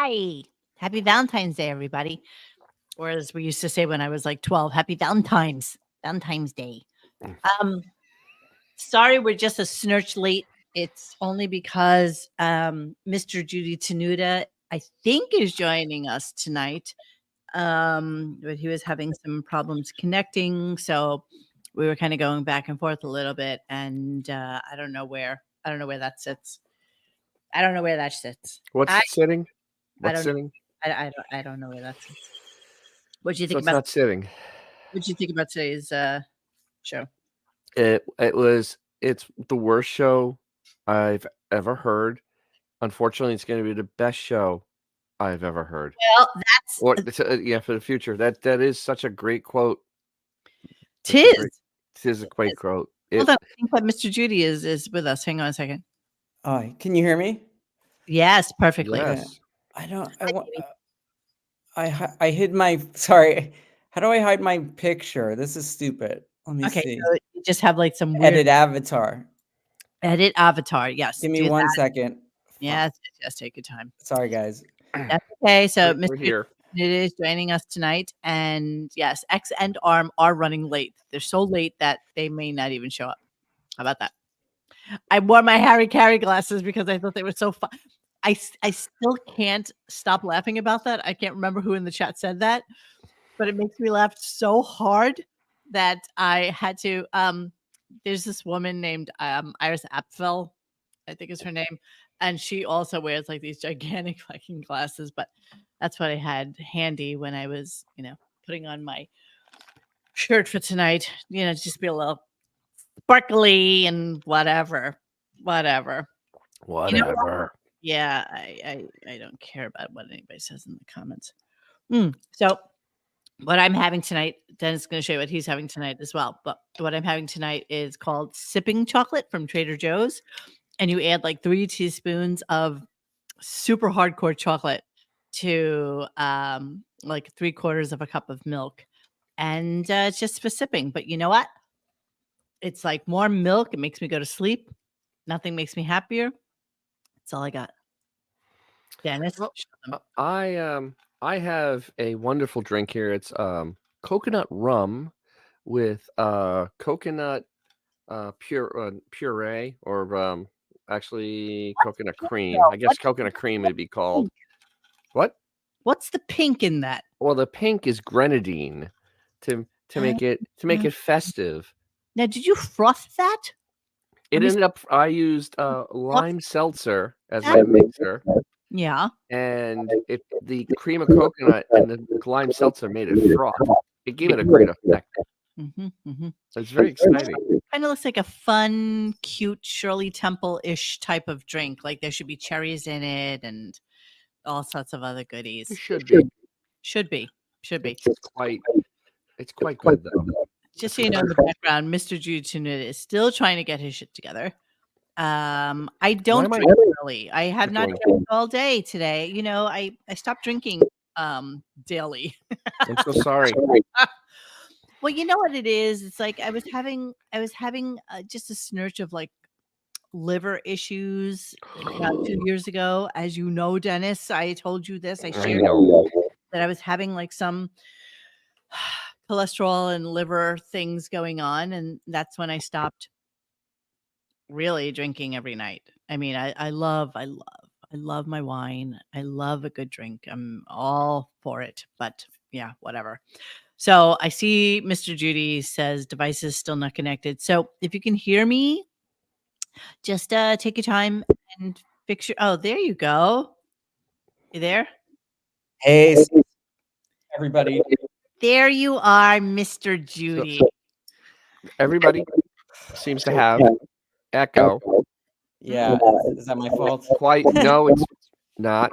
Hi. Happy Valentine's Day, everybody. Or as we used to say when I was like 12, Happy Valentine's Day. Um, Sorry, we're just a snurch late. It's only because Mr. Judy Tenuta, I think, is joining us tonight. But he was having some problems connecting, so we were kind of going back and forth a little bit, and I don't know where that sits. I don't know where that sits. What's I, sitting? I What's don't sitting? I don't know where that sits. What do you So think it's about not sitting. what do you think about today's show? It's the worst show I've ever heard. Unfortunately, it's going to be the best show I've ever heard. Well, Or yeah, for the future. That is such a great quote. tis. It is a great quote. Hold on, I think that Mr. Judy is with us. Hang on a second. Can you hear me? Yes, perfectly. Yes. I hid my. Sorry. How do I hide my picture? This is stupid. Let me see. So you just have like some weird Edit avatar. Edit avatar. Yes. Give me 1 second. Yes, take your time. Sorry, guys. That's okay. So We're Mr. here. Judy is joining us tonight, and yes, X and ARM are running late. They're so late that they may not even show up. How about that? I wore my Harry Carey glasses because I thought they were so fun. I still can't stop laughing about that. I can't remember who in the chat said that, but it makes me laugh so hard that I had to. There's this woman named Iris Apfel, I think is her name, and she also wears like these gigantic fucking glasses. But that's what I had handy when I was, putting on my shirt for tonight. Just be a little sparkly and whatever. Yeah, I don't care about what anybody says in the comments. So what I'm having tonight, Dennis is going to show you what he's having tonight as well. But what I'm having tonight is called sipping chocolate from Trader Joe's. And you add like 3 teaspoons of super hardcore chocolate to like 3/4 of a cup of milk. And it's just for sipping. But you know what? It's like warm milk. It makes me go to sleep. Nothing makes me happier. That's all I got. Dennis? Well, I have a wonderful drink here. It's coconut rum with coconut puree or actually coconut cream. I guess coconut cream would be called. What? What's the pink in that? Well, the pink is grenadine to make it festive. Now, did you froth that? It ended up. I used lime seltzer as my mixer. Yeah. And the cream of coconut and the lime seltzer made it froth. It gave it a great effect. It's very exciting. Kind of looks like a fun, cute Shirley Temple-ish type of drink. Like there should be cherries in it and all sorts of other goodies. It should be. Should be. It's quite good though. Just so you know, in the background, Mr. Judy Tenuta is still trying to get his shit together. I don't drink early. I have not drank all day today. I stopped drinking daily. I'm so sorry. Well, you know what it is? It's like I was having just a snurch of like liver issues about 2 years ago. As you know, Dennis, I told you this. I shared that I was having like some cholesterol and liver things going on, and that's when I stopped really drinking every night. I mean, I love my wine. I love a good drink. I'm all for it, but yeah, whatever. So I see Mr. Judy says devices still not connected. So if you can hear me, just take your time and fix your. Oh, there you go. You there? Hey, everybody. There you are, Mr. Judy. Everybody seems to have echo. Yeah, is that my fault? No, it's not.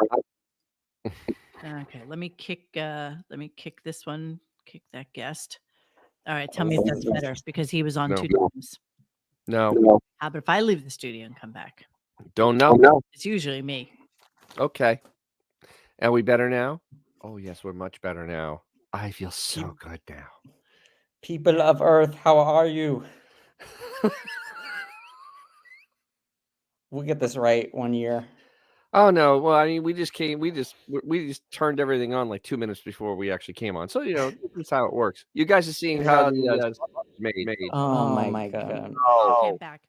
Okay, let me kick this one, kick that guest. All right, tell me if that's better because he was on 2 times. No. How about if I leave the studio and come back? Don't know. It's usually me. Okay. Are we better now? Oh yes, we're much better now. I feel so good now. People of Earth, how are you? We'll get this right one year. Oh no! Well, I mean, we just turned everything on like 2 minutes before we actually came on. So that's how it works. You guys are seeing how the sausage is made. Oh my god. Cant back.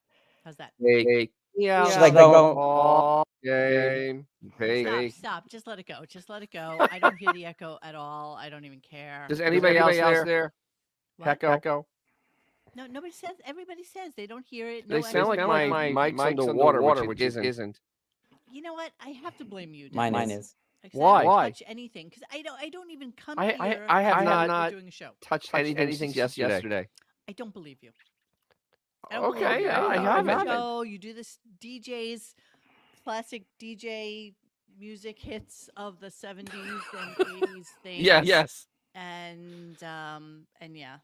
How's that? Hey, yeah, Should I go? all game. Hey, Stop. Just let it go. Just let it go. I don't hear the echo at all. I don't even care. does anybody else there What? echo? No, nobody says. Everybody says they don't hear it. They No sound echo. like my mic's underwater, which it isn't. You know what? I have to blame you. Mine Dennis. is. Because I Why? don't touch anything? Because I don't even come here. I have when not we're doing a show. touched anything since yesterday. I don't believe you. Okay, I haven't. Show, you do this DJ's classic DJ music hits of the 70s and 80s things. Yes. And yeah.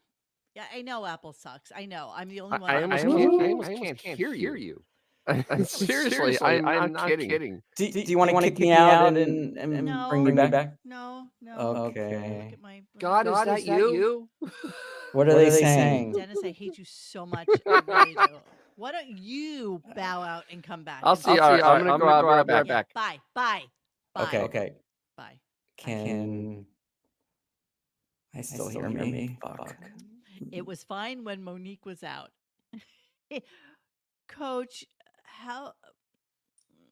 Yeah, I know Apple sucks. I know. I'm the only one. I almost can't hear you. Seriously, I'm not kidding. Do you want to kick me out and No. bring me back? No. Okay. Look at my God, is that you? What are they saying? Dennis, I hate you so much. I really do. Why don't you bow out and come back? I'll see. All right, I'm gonna go out. I'll be right back. Bye. Okay. Bye. Can I still hear me? Fuck. It was fine when Monique was out. Coach, how?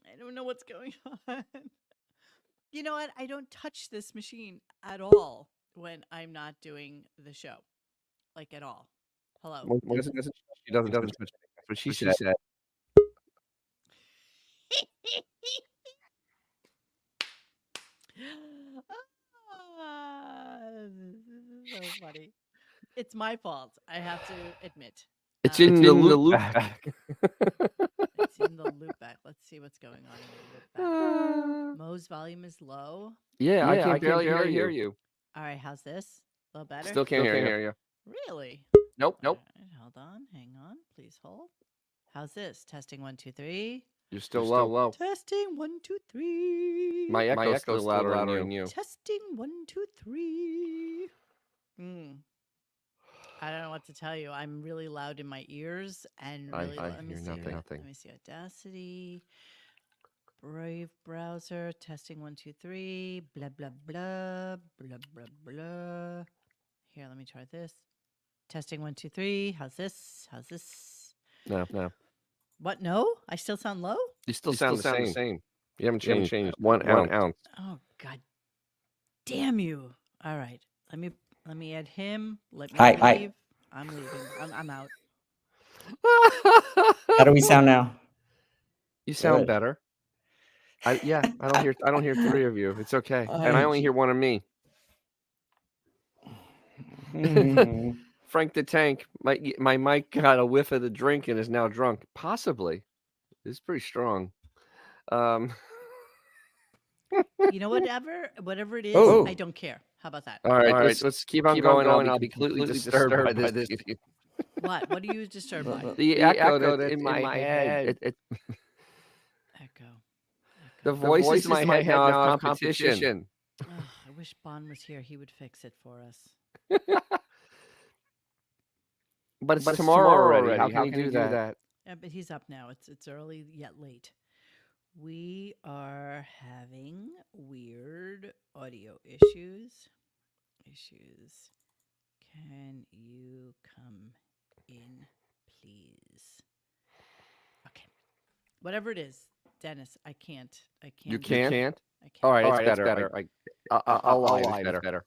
I don't know what's going on. You know what? I don't touch this machine at all when I'm not doing the show. Like at all. Hello. She doesn't touch. That's what she said. This is so funny. It's my fault. I have to admit. It's in the loop back. It's in the loop back. Let's see what's going on in the loop back. Mo's volume is low. Yeah, I can barely hear you. All right, how's this? A little better? Still can't hear you. Really? Nope. All right, hold on. Hang on. Please hold. How's this? Testing 1, 2, 3. You're still low. Testing 1, 2, 3. My echo's still louder than you. Testing 1, 2, 3. I don't know what to tell you. I'm really loud in my ears and really. I hear nothing. Let me see. Audacity. Brave browser. Testing 1, 2, 3. Blah blah blah blah blah blah. Here, let me try this. Testing 1, 2, 3. How's this? No. What? No? I still sound low? You still sound the same. You haven't changed. 1 ounce. Oh God damn you. All right. Let me add him. Let me Hi. leave. I'm leaving. I'm out. How do we sound now? You sound better. I don't hear 3 of you. It's okay. And I only hear 1 of me. Frank the Tank, my mic got a whiff of the drink and is now drunk. Possibly. It's pretty strong. You know, whatever it is, I don't care. How about that? All right, let's keep on going. I'll be completely disturbed by this. What are you disturbed by? The echo that's in my head. Echo. The voices in my head now have competition. Ugh, I wish Bon was here. He would fix it for us. But it's tomorrow already. How can you do that? Yeah, but he's up now. It's early yet late. We are having weird audio issues. Can you come in, please? Okay. Whatever it is, Dennis, I can't. You can't? I can't. All right, it's better. I'll lie. It's better.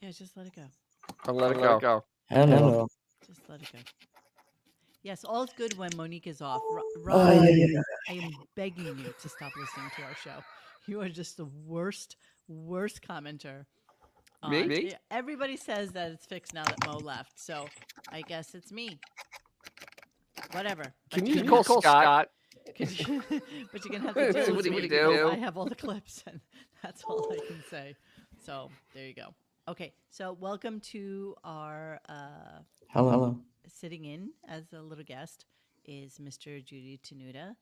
Yeah, just let it go. I'll let it go. Hello. Just let it go. Yes, all's good when Monique is off. yeah. I am begging you to stop listening to our show. You are just the worst commenter. Me? Everybody says that it's fixed now that Mo left, so I guess it's me. Whatever. Can you call Scott? But you're gonna have to deal What with do me we because do? I have all the clips, and that's all I can say. So there you go. Okay, so welcome to our Hello. sitting in as a little guest is Mr. Judy Tenuta,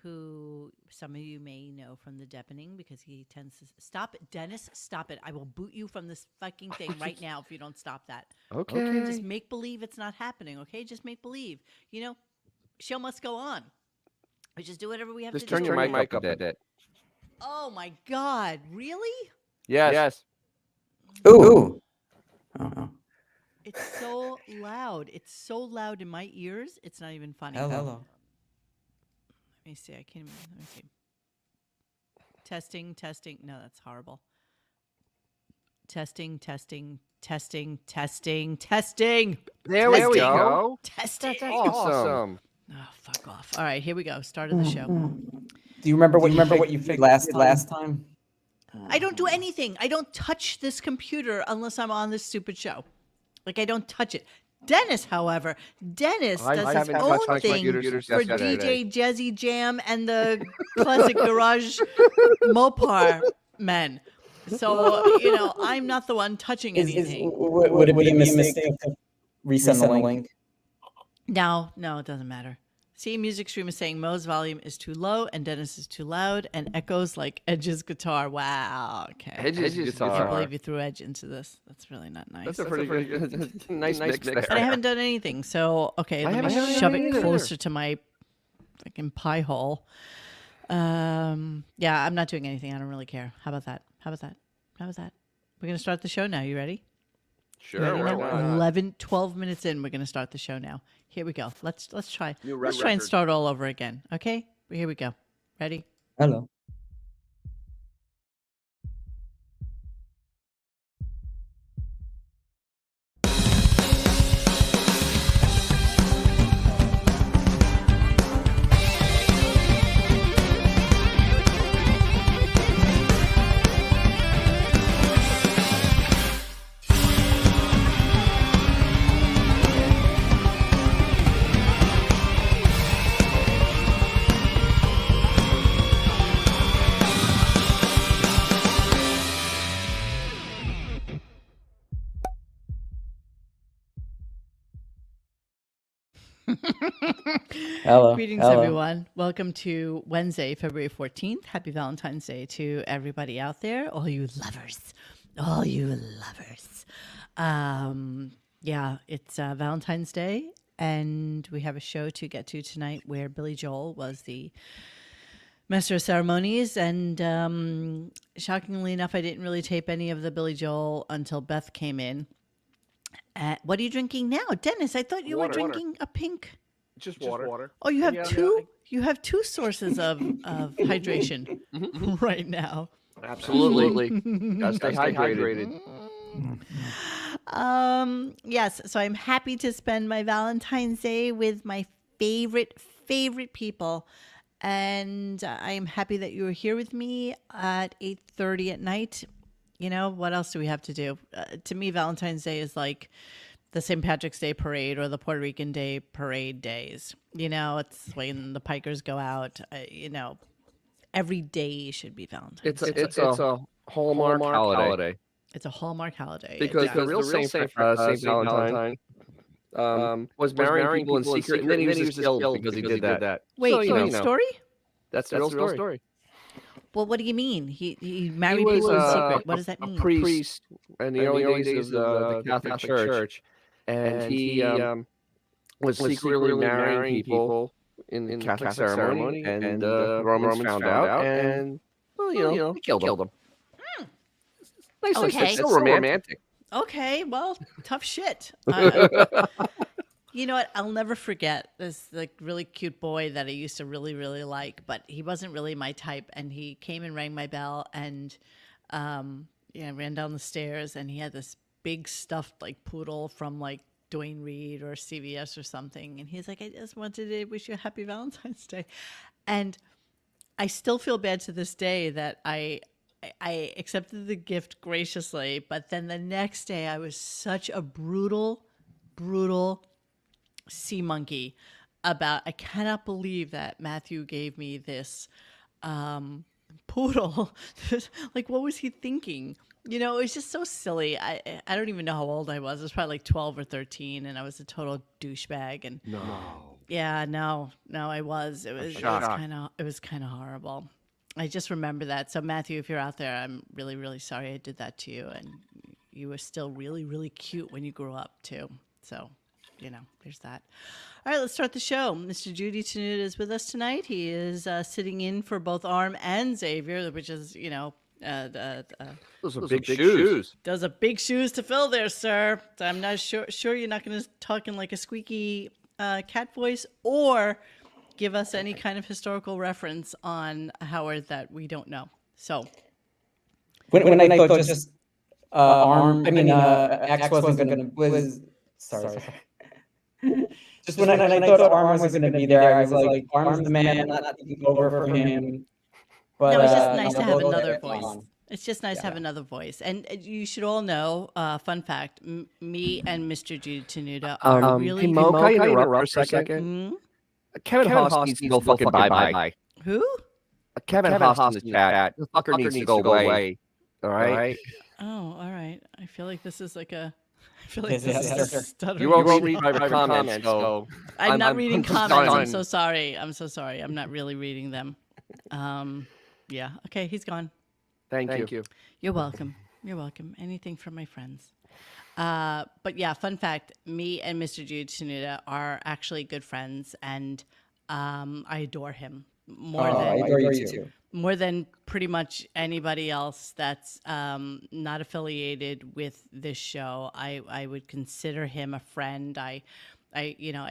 who some of you may know from the deepening because he tends to stop it. Dennis, stop it. I will boot you from this fucking thing right now if you don't stop that. Okay. Just make believe it's not happening, okay? Just make believe. You know, show must go on. We just do whatever we have to do. Just turn your mic up a bit. Oh my God. Really? Yes. Ooh. Oh. It's so loud. It's so loud in my ears. It's not even funny. Hello. Let me see. I can't even. Let me see. Testing, testing. No, that's horrible. Testing, testing, testing, testing, testing. There we Testing. go. Testing. That's awesome. Oh, fuck off. All right, here we go. Start of the show. Do you remember what you figured last time? I don't do anything. I don't touch this computer unless I'm on this stupid show. Like, I don't touch it. Dennis, however, does I his haven't own touched my thing computer for since yesterday. DJ Jazzy Jam and the Classic Garage Mopar men. So, I'm not the one touching anything. Would it be a mistake to resend the link? No, it doesn't matter. See, Music Stream is saying Mo's volume is too low and Dennis is too loud and echoes like Edge's guitar. Wow. Okay. Edge's I guitar. can't believe you threw Edge into this. That's really not nice. That's a pretty good, nice mix there. But I haven't done anything. So, okay, let me haven't shove done it either. closer to my fucking pie hole. Yeah, I'm not doing anything. I don't really care. How about that? We're going to start the show now. You ready? Sure. Ready now? Why not? 11, 12 minutes in, we're going to start the show now. Here we go. Let's try. New Let's try and record. start all over again. Okay? Here we go. Ready? Hello. Hello. Greetings, everyone. Welcome to Wednesday, February 14th. Happy Valentine's Day to everybody out there, all you lovers. Yeah, it's Valentine's Day, and we have a show to get to tonight where Billy Joel was the master of ceremonies. And shockingly enough, I didn't really tape any of the Billy Joel until Beth came in. What are you drinking now? Dennis, I thought you were drinking a pink. Just water. Oh, you have Yeah, two. You have two sources of hydration right now. Absolutely. Gotta stay hydrated. Yes. So I'm happy to spend my Valentine's Day with my favorite people, and I am happy that you are here with me at 8:30 at night. You know, what else do we have to do? To me, Valentine's Day is like the St. Patrick's Day parade or the Puerto Rican Day parade days. You know, it's when the pikers go out. Every day should be Valentine's Day. It's a Hallmark holiday. It's a Hallmark holiday. Because the real Saint Valentine was marrying people in secret, and then he was killed because he did that. Wait, So, real story? That's the real story. Well, what do you mean? He married was, people in secret. What does that mean? A priest in the early days of the Catholic Church, and he was secretly marrying people in Catholic ceremony, and the Romans found out, and they killed him. Nice, Okay. it's so romantic. Okay, well, tough shit. You know what? I'll never forget this really cute boy that I used to really, really like, but he wasn't really my type. And he came and rang my bell, and ran down the stairs, and he had this big stuffed poodle from Duane Reade or CVS or something. And he's like, I just wanted to wish you a happy Valentine's Day. And I still feel bad to this day that I accepted the gift graciously, but then the next day I was such a brutal sea monkey about, I cannot believe that Matthew gave me this poodle. What was he thinking? It was just so silly. I don't even know how old I was. I was probably 12 or 13, and I was a total douchebag. And No. yeah, no, I was. It was kind of horrible. I just remember that. So Matthew, if you're out there, I'm really, really sorry I did that to you. And you were still really, really cute when you grew up too. So there's that. All right, let's start the show. Mr. Judy Tenuta is with us tonight. He is sitting in for both Arm and Xavier, which is, Those are big shoes. those are big shoes to fill there, sir. So I'm not sure you're not going to talk in like a squeaky cat voice or give us any kind of historical reference on Howard that we don't know. So when I thought just X wasn't gonna sorry. Just when I thought Arm was gonna be there, I was like, Arm's the man, not taking over for him. But no, it's just nice to have both another there, voice. fine. It's just nice to have another voice. And you should all know, fun fact, me and Mr. Judy Tenuta are really... Hey, Mo, can I interrupt for a second? Kevin Haas needs to go fucking bye-bye. Who? Kevin Haas in the chat. The fucker needs to go away. All right? Oh, all right. I feel like this is like a... I feel like this is a stuttering. You won't read my comments, so... I'm not reading comments. done. I'm so sorry. I'm not really reading them. Yeah. Okay, he's gone. Thank you. You're welcome. Anything from my friends. But yeah, fun fact, me and Mr. Jude Tenuta are actually good friends, and I adore him I adore you too. more than pretty much anybody else that's not affiliated with this show. I would consider him a friend. I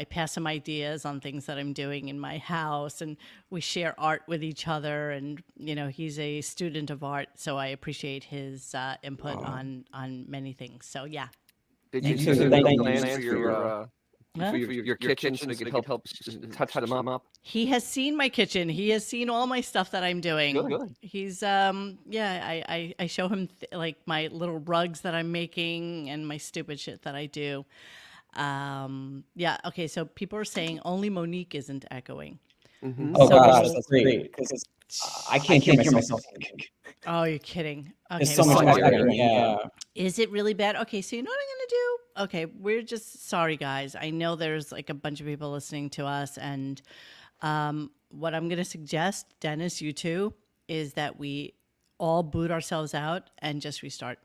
pass him ideas on things that I'm doing in my house, and we share art with each other. And he's a student of art, so I appreciate his input on many things. So yeah. Did you see the plans for your kitchen so they could help touch them up? He has seen my kitchen. He has seen all my stuff that I'm doing. Good. He's I show him like my little rugs that I'm making and my stupid shit that I do. Okay, so people are saying only Monique isn't echoing. Mm-hmm. Oh gosh, that's great, because I can't hear myself. Oh, you're kidding. Okay, There's so much echoing. Yeah. Is it really bad? Okay, so you know what I'm gonna do? Okay, we're just sorry, guys. I know there's like a bunch of people listening to us, and what I'm gonna suggest, Dennis, you too, is that we all boot ourselves out and just restart.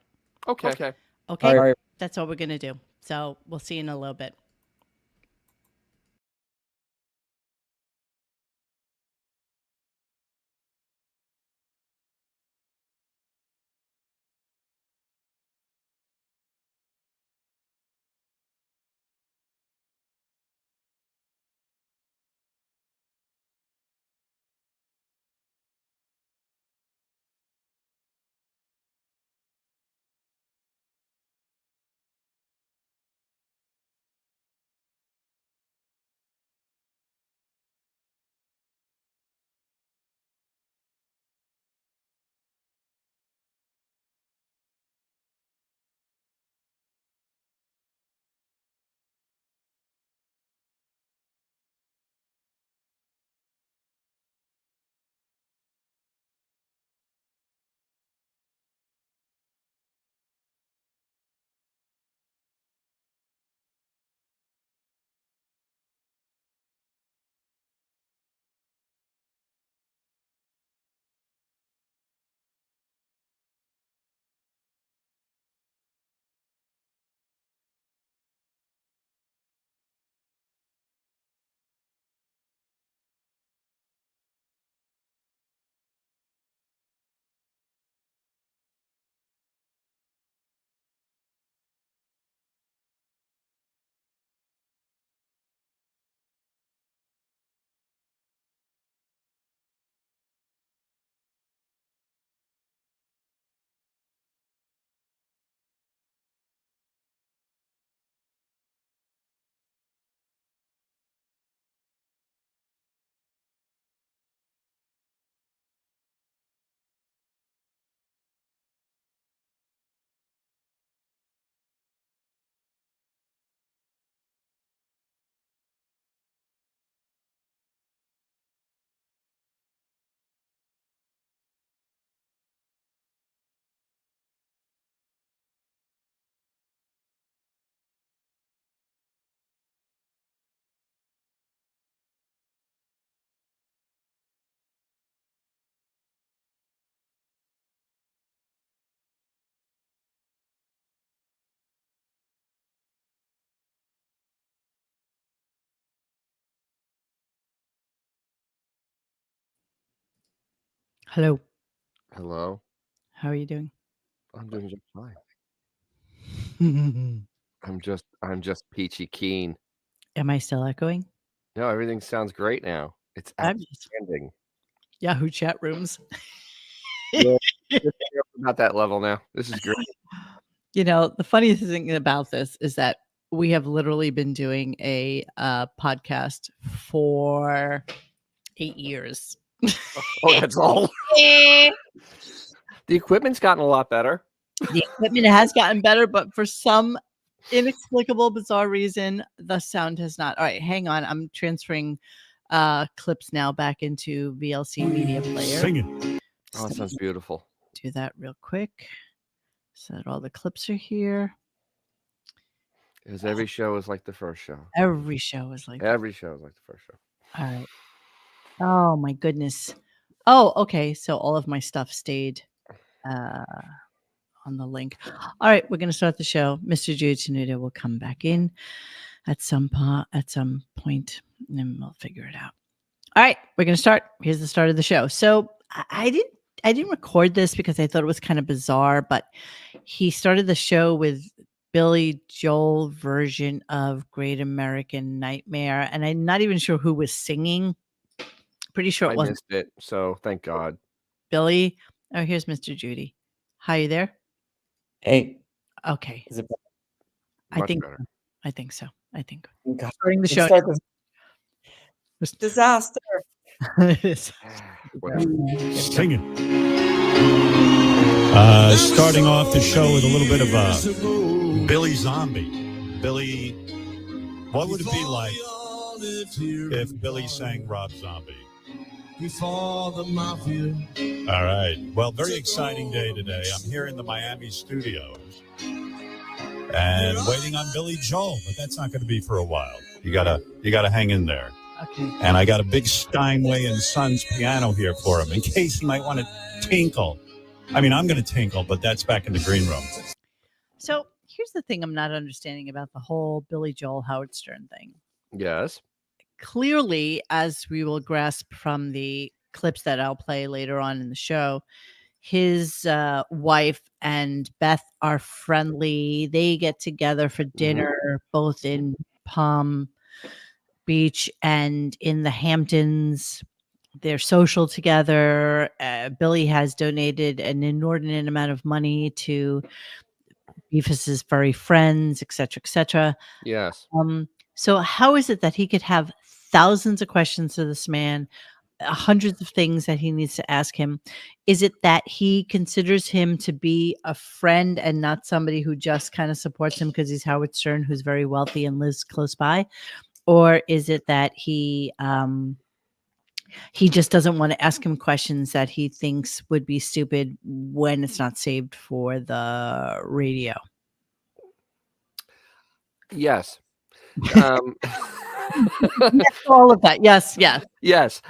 Okay. All right. That's what we're gonna do. So we'll see you in a little bit. Hello. Hello. How are you doing? I'm doing just fine. Am I'm just peachy keen. I still echoing? No, everything sounds great now. It's Fabulous. outstanding. Yahoo chat rooms. Yeah, just about that level now. This is great. The funniest thing about this is that we have literally been doing a podcast for 8 years. Oh, that's all. The equipment's gotten a lot better. The equipment has gotten better, but for some inexplicable, bizarre reason, the sound has not. All right, hang on. I'm transferring clips now back into VLC Media Player. Singing. Oh, it sounds beautiful. Do that real quick so that all the clips are here. Because every show is like the first show. Every show is like that. Every show is like the first show. All right. Oh my goodness. Oh, okay. So all of my stuff stayed on the link. All right, we're going to start the show. Mr. Jude Tenuta will come back in at some point, and then we'll figure it out. All right, we're going to start. Here's the start of the show. So I didn't record this because I thought it was kind of bizarre, but he started the show with Billy Joel version of Great American Nightmare, and I'm not even sure who was singing. Pretty sure it I wasn't missed it, so thank God. Billy. Oh, here's Mr. Judy. Hi, you there? Hey, Okay. is it Much better. I think so. I think God, starting the let's show. start this disaster? Whatever. Singing. Starting off the show with a little bit of Billy Zombie. Billy, what would it be like if Billy sang Rob Zombie? Before the mafia. All right. Well, very exciting day today. I'm here in the Miami studios and waiting on Billy Joel, but that's not going to be for a while. You gotta hang in there. Okay. And I got a big Steinway and Sons piano here for him in case he might want to tinkle. I mean, I'm going to tinkle, but that's back in the green room. So here's the thing I'm not understanding about the whole Billy Joel Howard Stern thing. Yes. Clearly, as we will grasp from the clips that I'll play later on in the show, his wife and Beth are friendly. They get together for dinner, both in Palm Beach and in the Hamptons. They're social together. Billy has donated an inordinate amount of money to Beefus's furry friends, etc., etc. Yes. So how is it that he could have thousands of questions to this man, hundreds of things that he needs to ask him? Is it that he considers him to be a friend and not somebody who just kind of supports him because he's Howard Stern, who's very wealthy and lives close by? Or is it that he just doesn't want to ask him questions that he thinks would be stupid when it's not saved for the radio? Yes. All of that. Yes. Yes.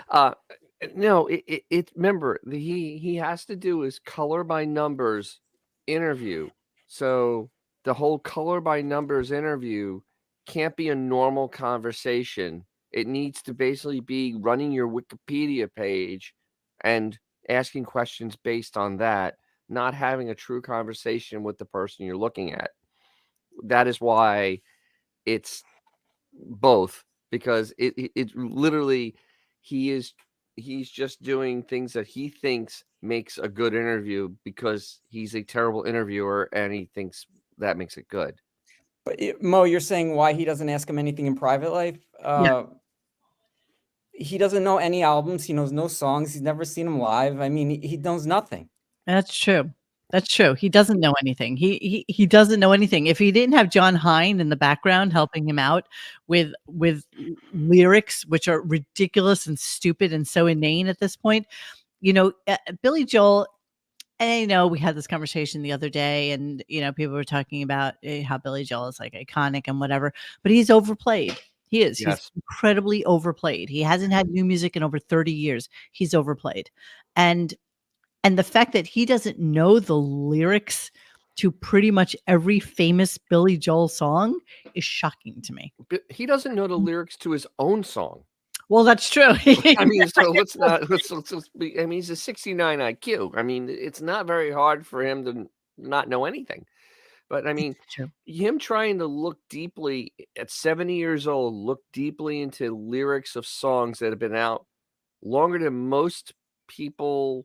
No, it remember he has to do his color by numbers interview. So the whole color by numbers interview can't be a normal conversation. It needs to basically be running your Wikipedia page and asking questions based on that, not having a true conversation with the person you're looking at. That is why it's both, because it literally he's just doing things that he thinks makes a good interview because he's a terrible interviewer and he thinks that makes it good. But Mo, you're saying why he doesn't ask him anything in private life? Yeah. He doesn't know any albums. He knows no songs. He's never seen them live. I mean, he knows nothing. That's true. That's true. He doesn't know anything. He doesn't know anything. If he didn't have John Hine in the background helping him out with lyrics which are ridiculous and stupid and so inane at this point, Billy Joel. And I know we had this conversation the other day, and people were talking about how Billy Joel is like iconic and whatever, but he's overplayed. He is. Yes. He's incredibly overplayed. He hasn't had new music in over 30 years. He's overplayed, and the fact that he doesn't know the lyrics to pretty much every famous Billy Joel song is shocking to me. But he doesn't know the lyrics to his own song. Well, that's true. I mean, so let's be. I mean, he's a 69 IQ. I mean, it's not very hard for him to not know anything. But I mean, True. him trying to look deeply at 70 years old, look deeply into lyrics of songs that have been out longer than most people.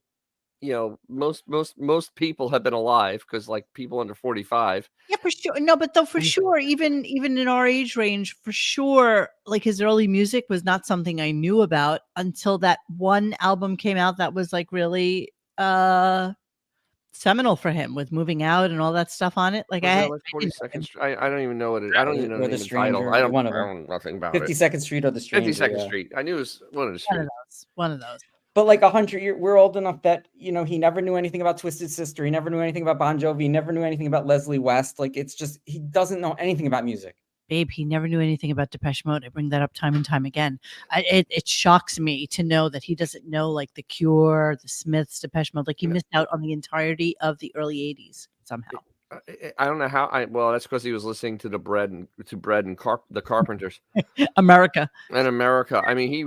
Most people have been alive because like people under 45. Yeah, for sure. No, but though for sure, even in our age range, for sure, like his early music was not something I knew about until that one album came out that was like really seminal for him with Moving Out and all that stuff on it. Like Was I that like I didn't know 42nd him. Street? I don't even know what it. I don't even know Or the The name of the title. Stranger, I don't. one of I them. don't know nothing about it. 52nd Street or The Stranger. 52nd yeah. Street. I knew it was one of the One of streets. those. One of those. But like 100 we're old enough that, he never knew anything about Twisted Sister. He never knew anything about Bon Jovi. He never knew anything about Leslie West. Like, it's just, he doesn't know anything about music. Babe, he never knew anything about Depeche Mode. I bring that up time and time again. It shocks me to know that he doesn't know like The Cure, the Smiths, Depeche Mode. Like he missed out on the entirety of the early 80s somehow. I don't know how. Well, that's because he was listening to the the Carpenters America. and America. I mean, he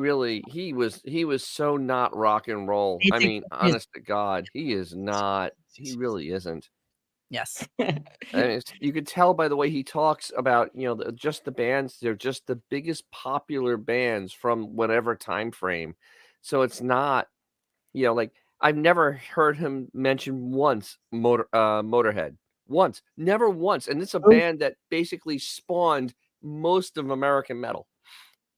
was so not rock and roll. I mean, honest to God, he is not. He really isn't. Yes. And you could tell by the way he talks about, just the bands. They're just the biggest popular bands from whatever time frame. So it's not, like I've never heard him mention once Motorhead. Once, never once. And it's a band that basically spawned most of American metal.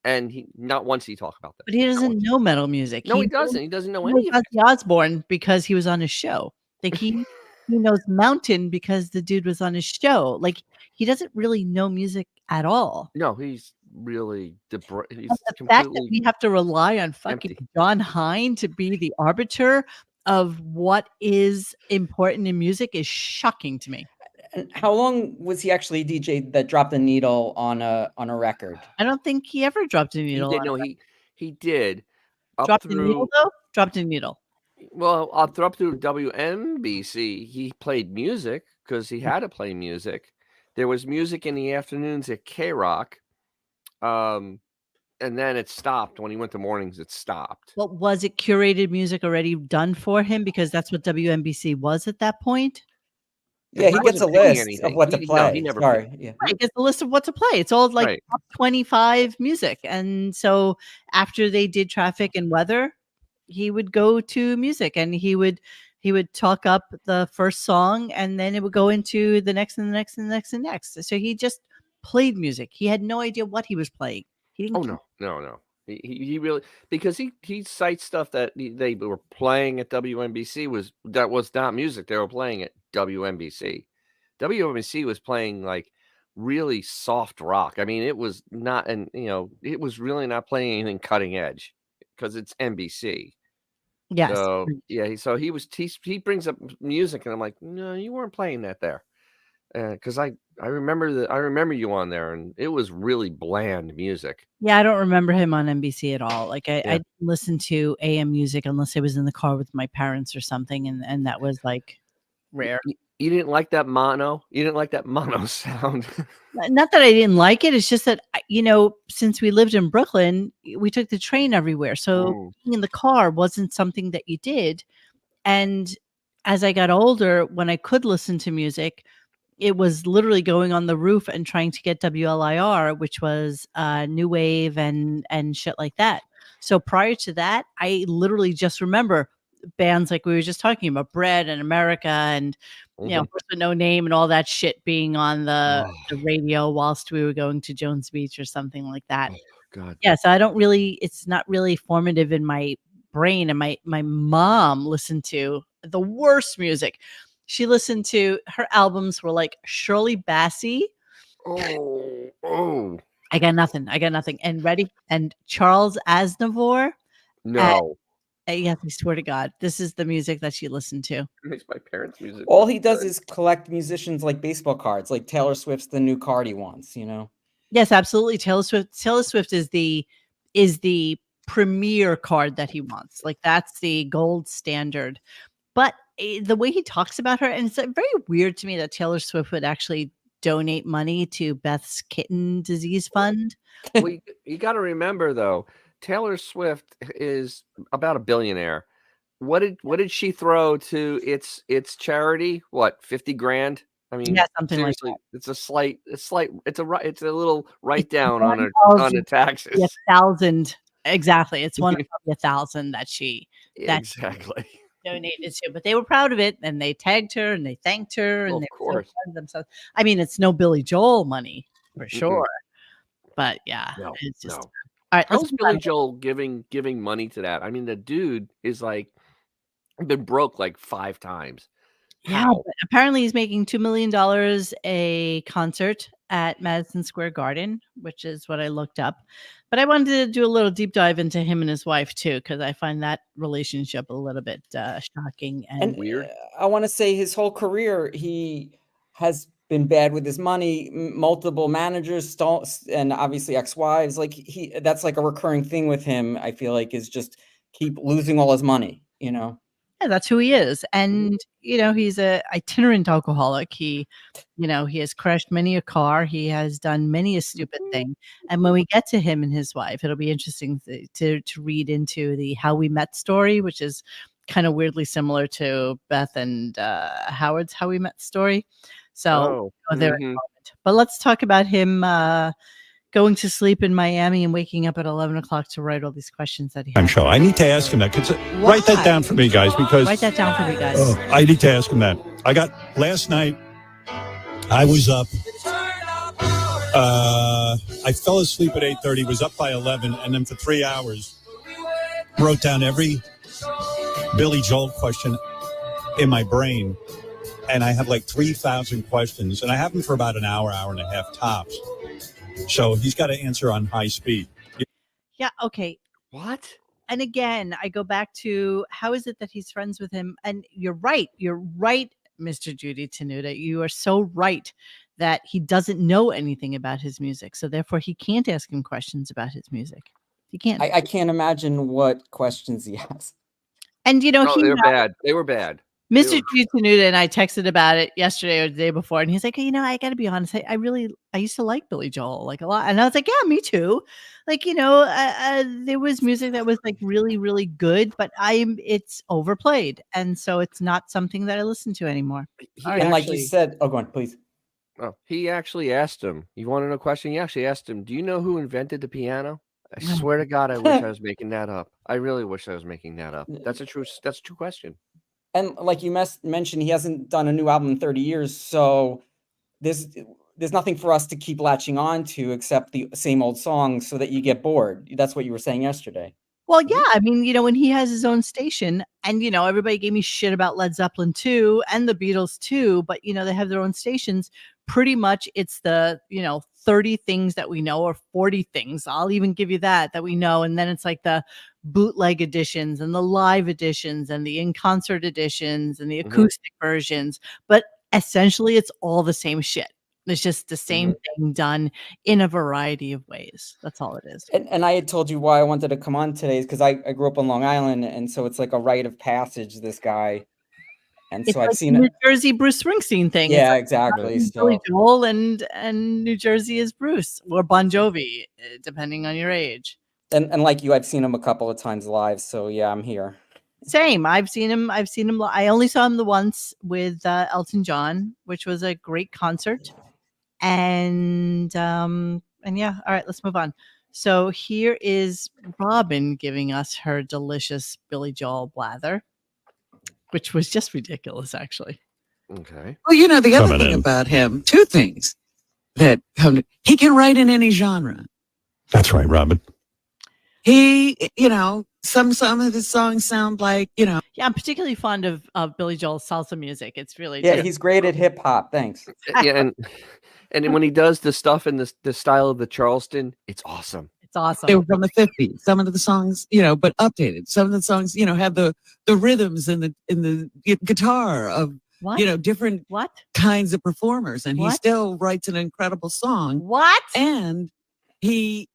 And not once he talked about that. But he doesn't know metal music. No, he doesn't. He doesn't know any of it. Ozzy Osbourne because he was on his show. Like he knows Mountain because the dude was on his show. Like he doesn't really know music at all. No, he's really he's the fact that we have to rely on fucking empty. John Hine to be the arbiter of what is important in music is shocking to me. And how long was he actually DJ that dropped a needle on a record? I don't think he ever dropped a needle. He did. No, he did. Dropped a needle though? Dropped a needle. Well, up through WNBC, he played music because he had to play music. There was music in the afternoons at K-Rock. And then it stopped when he went to mornings. It stopped. Well, was it curated music already done for him? Because that's what WNBC was at that point. Yeah, he gets a list of what to play. He never Sorry, played. yeah. Right, he gets a list of what to play. It's all like top 25 music. And so after they did traffic and weather, he would go to music and he would talk up the first song and then it would go into the next and the next and the next and next. So he just played music. He had no idea what he was playing. He didn't. No. He really, because he cites stuff that they were playing at WNBC was not music they were playing at WNBC. WNBC was playing like really soft rock. I mean, it was not, and it was really not playing anything cutting edge because it's NBC. Yes. So yeah, so he brings up music, and I'm like, no, you weren't playing that there, because I remember you on there, and it was really bland music. Yeah, I don't remember him on NBC at all. Like I didn't listen to AM music unless I was in the car with my parents or something, and that was like rare. You didn't like that mono? You didn't like that mono sound? Not that I didn't like it. It's just that, since we lived in Brooklyn, we took the train everywhere. So being in the car wasn't something that you did. And as I got older, when I could listen to music, it was literally going on the roof and trying to get WLIR, which was new wave and shit like that. So prior to that, I literally just remember bands like we were just talking about, Bread and America and First With No Name and all that shit being on the radio whilst we were going to Jones Beach or something like that. Oh, God. Yeah, so it's not really formative in my brain. And my mom listened to the worst music. She listened to, her albums were like Shirley Bassey. Oh. I got nothing. And ready? And Charles Aznavour. No. Yes, I swear to God, this is the music that she listened to. It makes my parents' music. All he does is collect musicians like baseball cards, like Taylor Swift's the new card he wants, Yes, absolutely. Taylor Swift is the premier card that he wants. Like that's the gold standard. But the way he talks about her, and it's very weird to me that Taylor Swift would actually donate money to Beth's kitten disease fund. Well, you got to remember though, Taylor Swift is about a billionaire. What did she throw to its charity? What, 50 grand? I mean, Yeah, something like seriously, it's a little write It's down on the 1,000 taxes. 1,000 exactly. It's one of the 1,000 that she Exactly. donated to, but they were proud of it, and they tagged her and they thanked her, Well, and of they were so course. proud of themselves. I mean, it's no Billy Joel money for Mm-mm. sure, but yeah, No, it's just no. all right. Let's How's move Billy on. Joel giving money to that? I mean, the dude is like been broke like 5 times. Yeah, How? but apparently he's making $2 million a concert at Madison Square Garden, which is what I looked up. But I wanted to do a little deep dive into him and his wife too, because I find that relationship a little bit shocking and And Weird. I want to say his whole career, he has been bad with his money, multiple managers, and obviously ex-wives. Like that's like a recurring thing with him. I feel like is just keep losing all his money. yeah, that's who he is. And he's a itinerant alcoholic. He has crashed many a car. He has done many a stupid thing. And when we get to him and his wife, it'll be interesting to read into the How We Met story, which is kind of weirdly similar to Beth and Howard's How We Met story. So there in a moment. But let's talk about him going to sleep in Miami and waking up at 11 o'clock to write all these questions that he has. Show. I need to ask him that. Write that down for me, guys, because Write that down for me, guys. I need to ask him that. Last night, I was up. I fell asleep at 8:30, was up by 11, and then for 3 hours, wrote down every Billy Joel question in my brain. And I have like 3,000 questions, and I have them for about an hour and a half tops. So he's got to answer on high speed. Yeah, okay. What? And again, I go back to how is it that he's friends with him? And you're right, Mr. Judy Tenuta. You are so right that he doesn't know anything about his music. So therefore, he can't ask him questions about his music. He can't. I can't imagine what questions he has. And they were bad. They were bad. Mr. Judy Tenuta and I texted about it yesterday or the day before, and he's like, I got to be honest. I used to like Billy Joel like a lot. And I was like, yeah, me too. Like, there was music that was like really, really good, but it's overplayed. And so it's not something that I listen to anymore. Like you said, go on, please. Oh, he actually asked him. You want to know a question? He actually asked him, do you know who invented the piano? I swear to God, I wish I was making that up. I really wish I was making that up. That's a true question. And like you mentioned, he hasn't done a new album in 30 years. So there's nothing for us to keep latching on to except the same old songs so that you get bored. That's what you were saying yesterday. Well, yeah. I mean, when he has his own station and, everybody gave me shit about Led Zeppelin too and the Beatles too, but, they have their own stations. Pretty much it's the, 30 things that we know or 40 things. I'll even give you that we know. And then it's like the bootleg editions and the live editions and the in-concert editions and the acoustic versions. But essentially it's all the same shit. It's just the same thing done in a variety of ways. That's all it is. And I had told you why I wanted to come on today is because I grew up on Long Island. And so it's like a rite of passage, this guy. And so I've seen New Jersey Bruce Springsteen thing. Yeah, exactly. Billy Joel and New Jersey is Bruce or Bon Jovi, depending on your age. And like you, I've seen him a couple of times live. So yeah, I'm here. Same. I've seen him. I only saw him the once with Elton John, which was a great concert. And yeah. All right, let's move on. So here is Robin giving us her delicious Billy Joel blather, which was just ridiculous, actually. Okay. Well, the other thing about him, two things that he can write in any genre. That's right, Robin. He, some of his songs sound like, Yeah, I'm particularly fond of Billy Joel's salsa music. It's really he's great at hip hop. Thanks. Yeah, and when he does the stuff in the style of the Charleston, it's awesome. It's awesome. They were from the 50s. Some of the songs, but updated. Some of the songs, have the rhythms and the guitar of different kinds of performers, and he still writes an incredible song. What? And he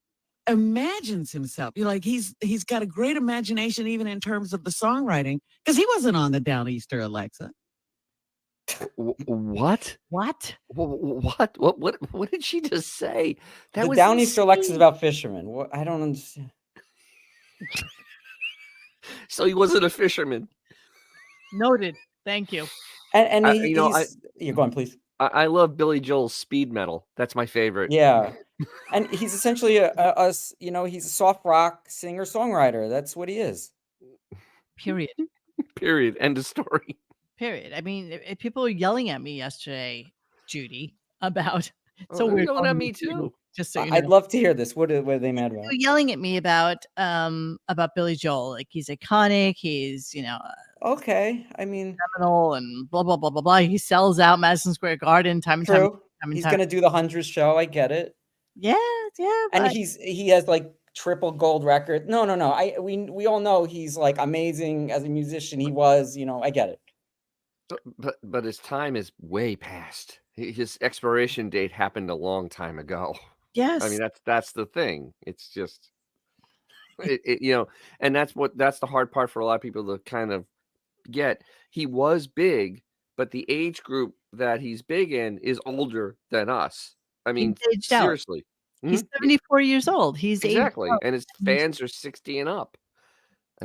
imagines himself. He's got a great imagination, even in terms of the songwriting, because he wasn't on the Downeaster Alexa. What? What? What did she just say? The Downeaster Alexa is about fishermen. What? I don't understand. So he wasn't a fisherman. Noted. Thank you. And he's you're going, please. I love Billy Joel's speed metal. That's my favorite. Yeah. And he's essentially he's a soft rock singer songwriter. That's what he is. Period. Period. End of story. Period. I mean, people were yelling at me yesterday, Judy, about. So weird. Yelling at me too. Just so you know. I'd love to hear this. What are they mad about? They were yelling at me about Billy Joel. Like, he's iconic. He's okay. I mean, criminal and blah blah blah blah blah. He sells out Madison Square Garden time and time. He's gonna do the 100th show. I get it. Yeah. And he has like triple gold record. No. We all know he's like amazing as a musician. He was, I get it. But his time is way past. His expiration date happened a long time ago. Yes. I mean, that's the thing. It's just, and that's the hard part for a lot of people to kind of get. He was big, but the age group that he's big in is older than us. I mean, seriously. He's 74 years old. He's exactly. And his fans are 60 and up.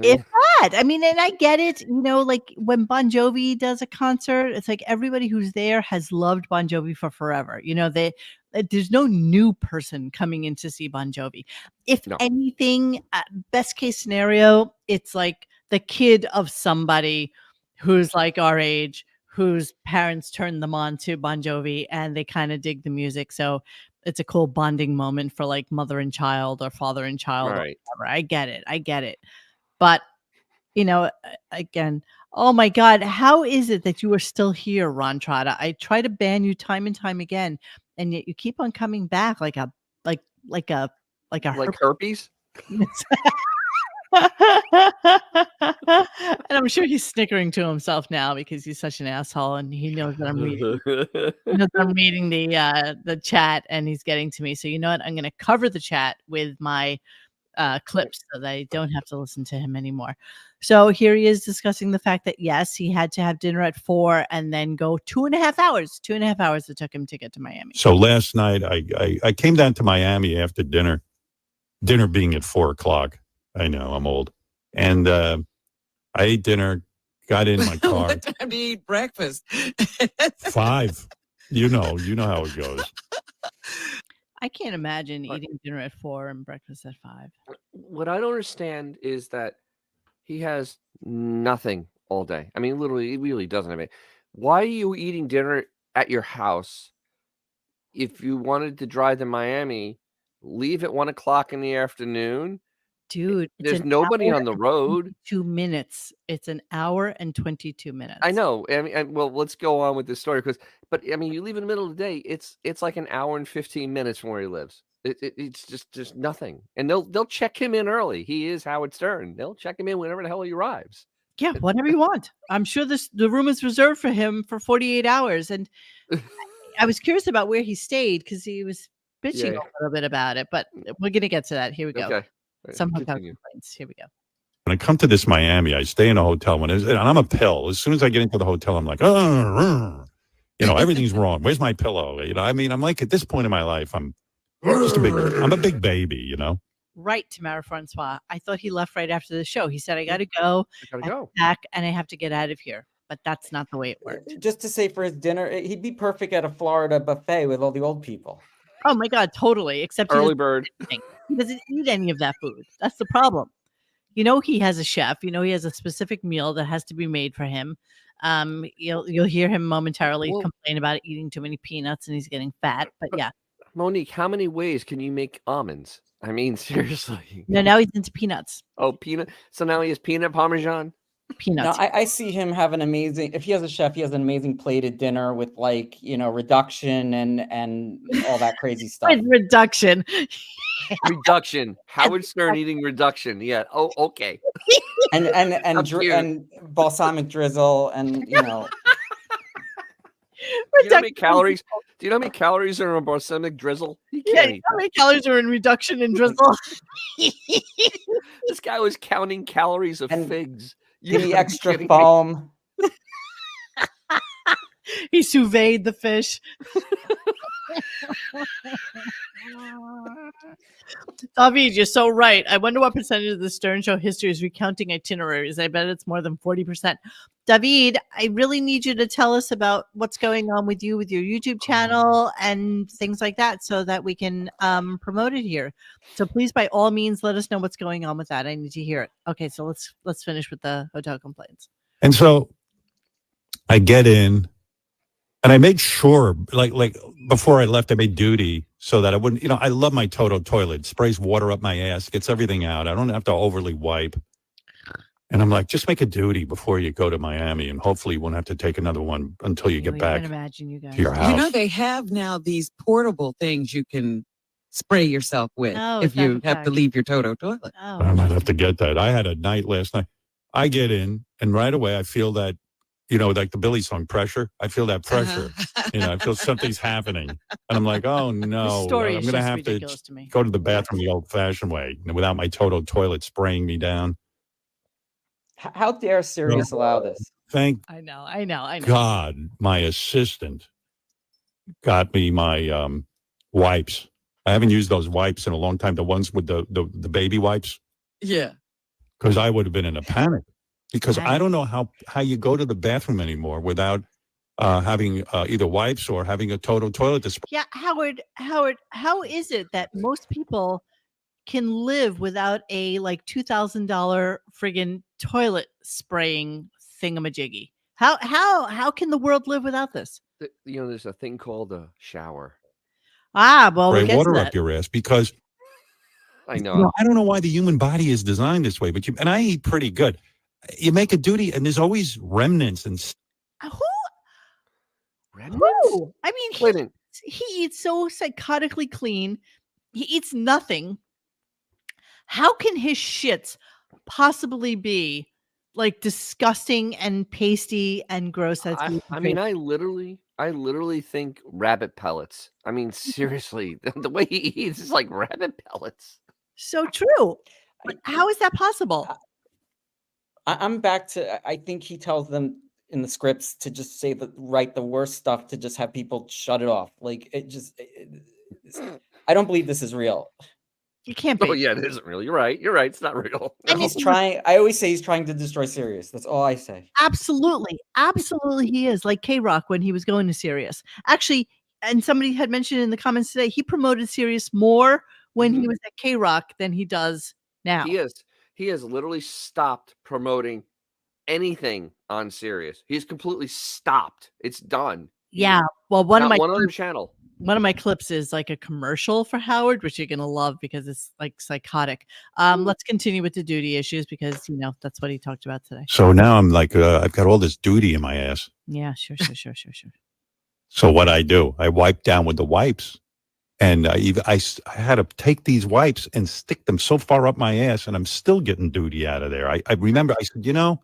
If that, I mean, and I get it, like when Bon Jovi does a concert, it's like everybody who's there has loved Bon Jovi for forever. There's no new person coming in to see Bon Jovi. If anything, best case scenario, it's like the kid of somebody who's like our age, whose parents turned them on to Bon Jovi and they kind of dig the music. So it's a cool bonding moment for like mother and child or father and child. Right. Or whatever. I get it. But, again, oh my God, how is it that you are still here, Ron Trotta? I try to ban you time and time again, and yet you keep on coming back like herpes. And I'm sure he's snickering to himself now because he's such an asshole, and he knows that I'm reading. He knows I'm reading the chat, and he's getting to me. So you know what? I'm going to cover the chat with my clips so that I don't have to listen to him anymore. So here he is discussing the fact that yes, he had to have dinner at 4 and then go 2.5 hours. 2.5 hours it took him to get to Miami. So last night I came down to Miami after dinner being at 4:00. I know I'm old. And I ate dinner, got in my car. What time to eat breakfast? 5. You know how it goes. I can't imagine eating dinner at 4 and breakfast at 5. What I don't understand is that he has nothing all day. I mean, literally, he really doesn't have it. Why are you eating dinner at your house? If you wanted to drive to Miami, leave at 1:00 in the afternoon. Dude, there's nobody on the road. 2 minutes. It's an hour and 22 minutes. I know. I mean, well, let's go on with this story but I mean, you leave in the middle of the day. It's like an hour and 15 minutes from where he lives. It's just nothing. And they'll check him in early. He is Howard Stern. They'll check him in whenever the hell he arrives. Yeah, whatever you want. I'm sure the room is reserved for him for 48 hours. And I was curious about where he stayed because he was bitching a little bit about it. But we're gonna get to that. Here we go. Okay. Some hotel complaints. Here we go. When I come to this Miami, I stay in a hotel. And I'm a pill. As soon as I get into the hotel, I'm like, everything's wrong. Where's my pillow? I mean, I'm like, at this point in my life, I'm a big baby, Right, Tamara Francois. I thought he left right after the show. He said, I got to go. I got to go. Back, and I have to get out of here. But that's not the way it worked. Just to say for his dinner, he'd be perfect at a Florida buffet with all the old people. Oh, my God, totally. Except early bird. He doesn't eat any of that food. That's the problem. He has a chef. He has a specific meal that has to be made for him. You'll hear him momentarily complain about eating too many peanuts and he's getting fat. But yeah. Monique, how many ways can you make almonds? I mean, seriously. No, now he's into peanuts. Oh, peanut. So now he has peanut parmesan? Peanuts. No, I see him have an amazing, if he has a chef, he has an amazing plated dinner with reduction and all that crazy stuff. With reduction. Reduction. Howard Stern eating reduction. Yeah. Oh, okay. And balsamic drizzle and Do you know how many calories? Do you know how many calories are in balsamic drizzle? How many calories are in reduction and drizzle? This guy was counting calories of figs. Give me extra foam. He sous vide the fish. David, you're so right. I wonder what percentage of the Stern Show history is recounting itineraries. I bet it's more than 40%. David, I really need you to tell us about what's going on with you with your YouTube channel and things like that so that we can promote it here. So please, by all means, let us know what's going on with that. I need to hear it. Okay, so let's finish with the hotel complaints. And so I get in and I made sure, like before I left, I made duty so that I wouldn't, I love my Toto toilet. Sprays water up my ass, gets everything out. I don't have to overly wipe. And I'm like, just make a duty before you go to Miami, and hopefully you won't have to take another one until you get back imagine you guys. to your house. They have now these portable things you can spray yourself with if you have to leave your Toto toilet. Oh. I might have to get that. I had a night last night. I get in, and right away I feel that, like the Billy song, pressure. I feel that pressure. I feel something's happening. And I'm like, oh, no. This story I'm is going to just have ridiculous to to me. go to the bathroom the old-fashioned way without my Toto toilet spraying me down. How dare Sirius allow this? Thank I know. God, my assistant got me my wipes. I haven't used those wipes in a long time. The ones with the baby wipes. Yeah. Because I would have been in a panic. Because I don't know how you go to the bathroom anymore without having either wipes or having a Toto toilet display. Yeah, Howard, how is it that most people can live without a like $2,000 friggin' toilet spraying thingamajiggy? How can the world live without this? There's a thing called a shower. Well, we'll Spray get water to up that. your ass because I know. I don't know why the human body is designed this way, but and I eat pretty good. You make a duty, and there's always remnants and. Remnants? I mean, he eats so psychotically clean. He eats nothing. How can his shits possibly be like disgusting and pasty and gross? As I mean, I literally think rabbit pellets. I mean, seriously, the way he eats is like rabbit pellets. So true. But how is that possible? I'm back to, I think he tells them in the scripts to just write the worst stuff to just have people shut it off. Like I don't believe this is real. You can't be. Oh yeah, it isn't real. You're right. It's not real. No. He's trying. I always say he's trying to destroy Sirius. That's all I say. Absolutely he is, like K-Rock when he was going to Sirius. Actually, and somebody had mentioned in the comments today, he promoted Sirius more when he was at K-Rock than he does now. He has literally stopped promoting anything on Sirius. He's completely stopped. It's done. Yeah. Well, one other channel. One of my clips is like a commercial for Howard, which you're gonna love because it's like psychotic. Let's continue with the duty issues because that's what he talked about today. So now I'm like, I've got all this duty in my ass. Yeah, sure. So what I do, I wipe down with the wipes, and I had to take these wipes and stick them so far up my ass, and I'm still getting duty out of there. I remember I said,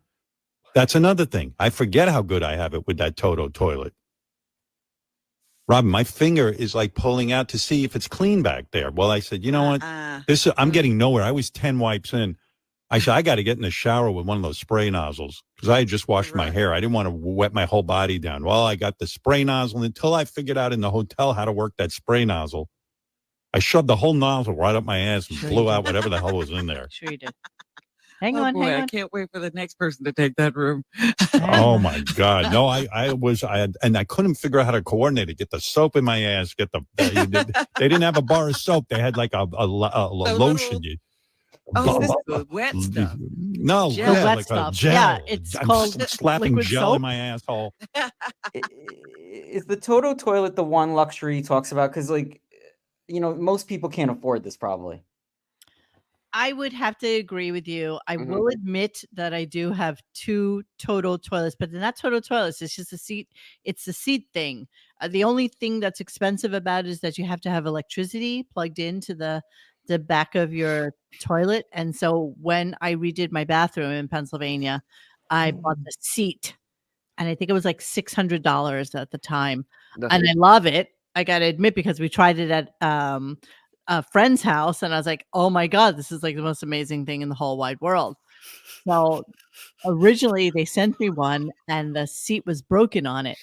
that's another thing. I forget how good I have it with that Toto toilet. Robin, my finger is like pulling out to see if it's clean back there. Well, I said, you know what? I'm getting nowhere. I was 10 wipes in. I said, I got to get in the shower with one of those spray nozzles because I had just washed my hair. I didn't want to wet my whole body down. Well, I got the spray nozzle until I figured out in the hotel how to work that spray nozzle. I shoved the whole nozzle right up my ass and blew out whatever the hell was in there. Sure you did. Hang on. I can't wait for the next person to take that room. Oh my God. No, I couldn't figure out how to coordinate it. Get the soap in my ass, they didn't have a bar of soap. They had like a lotion. This is the wet stuff. No, the wet like stuff. Gel. Yeah, it's called slapping gel soap? in my asshole. Is the Toto toilet the one luxury he talks about? Because most people can't afford this probably. I would have to agree with you. I will admit that I do have 2 Toto toilets, but they're not Toto toilets. It's just a seat. It's the seat thing. The only thing that's expensive about it is that you have to have electricity plugged into the back of your toilet. And so when I redid my bathroom in Pennsylvania, I bought the seat, and I think it was like $600 at the time. And I love it. I got to admit, because we tried it at a friend's house, and I was like, oh my God, this is like the most amazing thing in the whole wide world. So originally they sent me one and the seat was broken on it.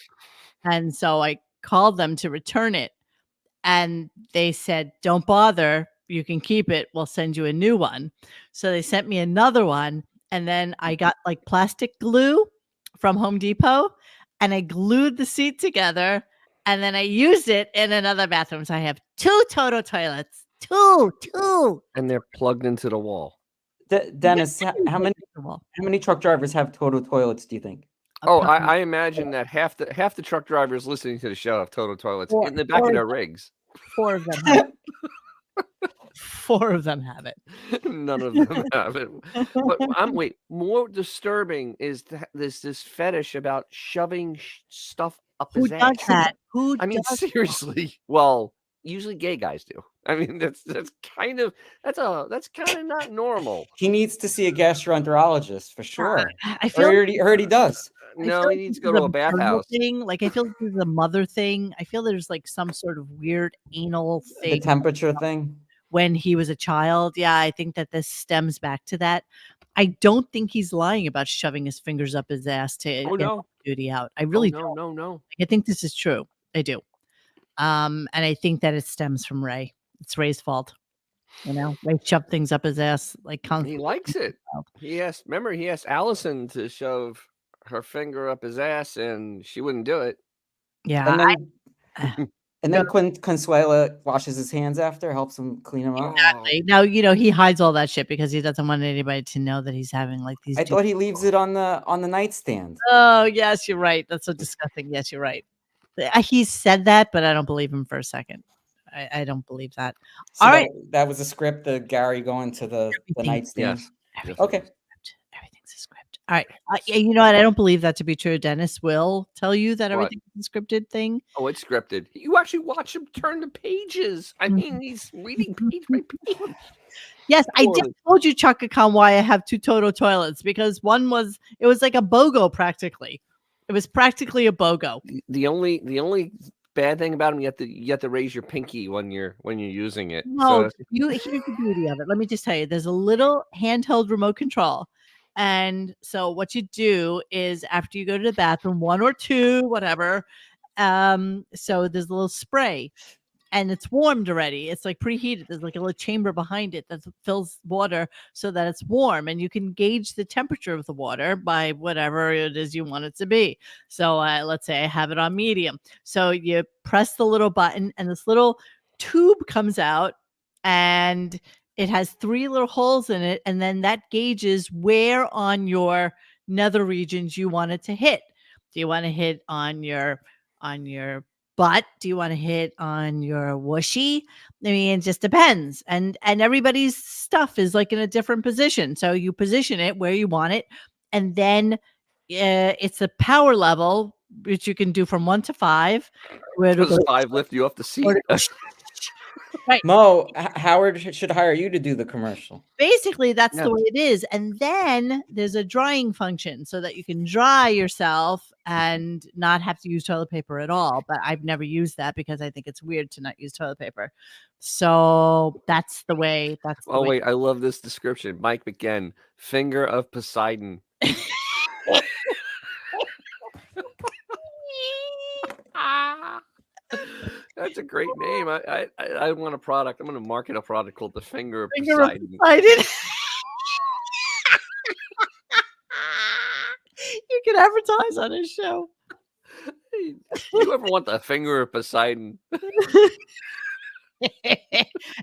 And so I called them to return it. And they said, don't bother. You can keep it. We'll send you a new one. So they sent me another one. And then I got like plastic glue from Home Depot and I glued the seat together. And then I used it in another bathroom. So I have 2 Toto toilets. Two. And they're plugged into the wall. Dennis, how many truck drivers have Toto toilets, do you think? Oh, I imagine that half the truck drivers listening to the show have Toto toilets in the back of their rigs. 4 of them have it. 4 of them have it. None of them have it. But more disturbing is this fetish about shoving stuff up his ass. Who does that? I mean, seriously. Well, usually gay guys do. I mean, that's kind of not normal. He needs to see a gastroenterologist for sure. I feel heard he does. No, he needs to go to a bathhouse. Like I feel this is a mother thing. I feel there's like some sort of weird anal thing. The temperature thing. When he was a child. Yeah, I think that this stems back to that. I don't think he's lying about shoving his fingers up his ass to get duty out. I really don't. No. I think this is true. I do. And I think that it stems from Ray. It's Ray's fault. Ray shoved things up his ass like constantly. He likes it. He asked Allison to shove her finger up his ass and she wouldn't do it. Yeah. And then Consuela washes his hands after, helps him clean them up. Exactly. Now, he hides all that shit because he doesn't want anybody to know that he's having like these. I thought he leaves it on the nightstand. Oh, yes, you're right. That's so disgusting. Yes, you're right. He said that, but I don't believe him for a second. I don't believe that. So all right. That was a script, the Gary going to the nightstand. Yes. Okay. Everything's a script. All right. You know what? I don't believe that to be true. Dennis will tell you that everything's a scripted thing. Oh, it's scripted. You actually watch him turn the pages. I mean, he's reading page by page. Yes, I just told you, Chaka Khan, why I have 2 Toto toilets, because it was like a BOGO practically. It was practically a BOGO. The only bad thing about them, you have to raise your pinky when you're using it. No, here's the beauty of it. Let me just tell you, there's a little handheld remote control. And so what you do is after you go to the bathroom, 1 or 2, whatever. So there's a little spray and it's warmed already. It's like preheated. There's like a little chamber behind it that fills water so that it's warm, and you can gauge the temperature of the water by whatever it is you want it to be. So let's say I have it on medium. So you press the little button and this little tube comes out and it has 3 little holes in it, and then that gauges where on your nether regions you want it to hit. Do you want to hit on your butt? Do you want to hit on your whooshy? I mean, it just depends. And everybody's stuff is like in a different position. So you position it where you want it, and then it's a power level which you can do from 1 to 5. Where does 5 lift you off the seat? Right. Mo, Howard should hire you to do the commercial. Basically, that's the way it is. And then there's a drying function so that you can dry yourself and not have to use toilet paper at all. But I've never used that because I think it's weird to not use toilet paper. So that's the way. Wait, I love this description. Mike McGinn, finger of Poseidon. That's a great name. I want a product. I'm going to market a product called the Finger of Poseidon. You can advertise on his show. Hey, you ever want the Finger of Poseidon?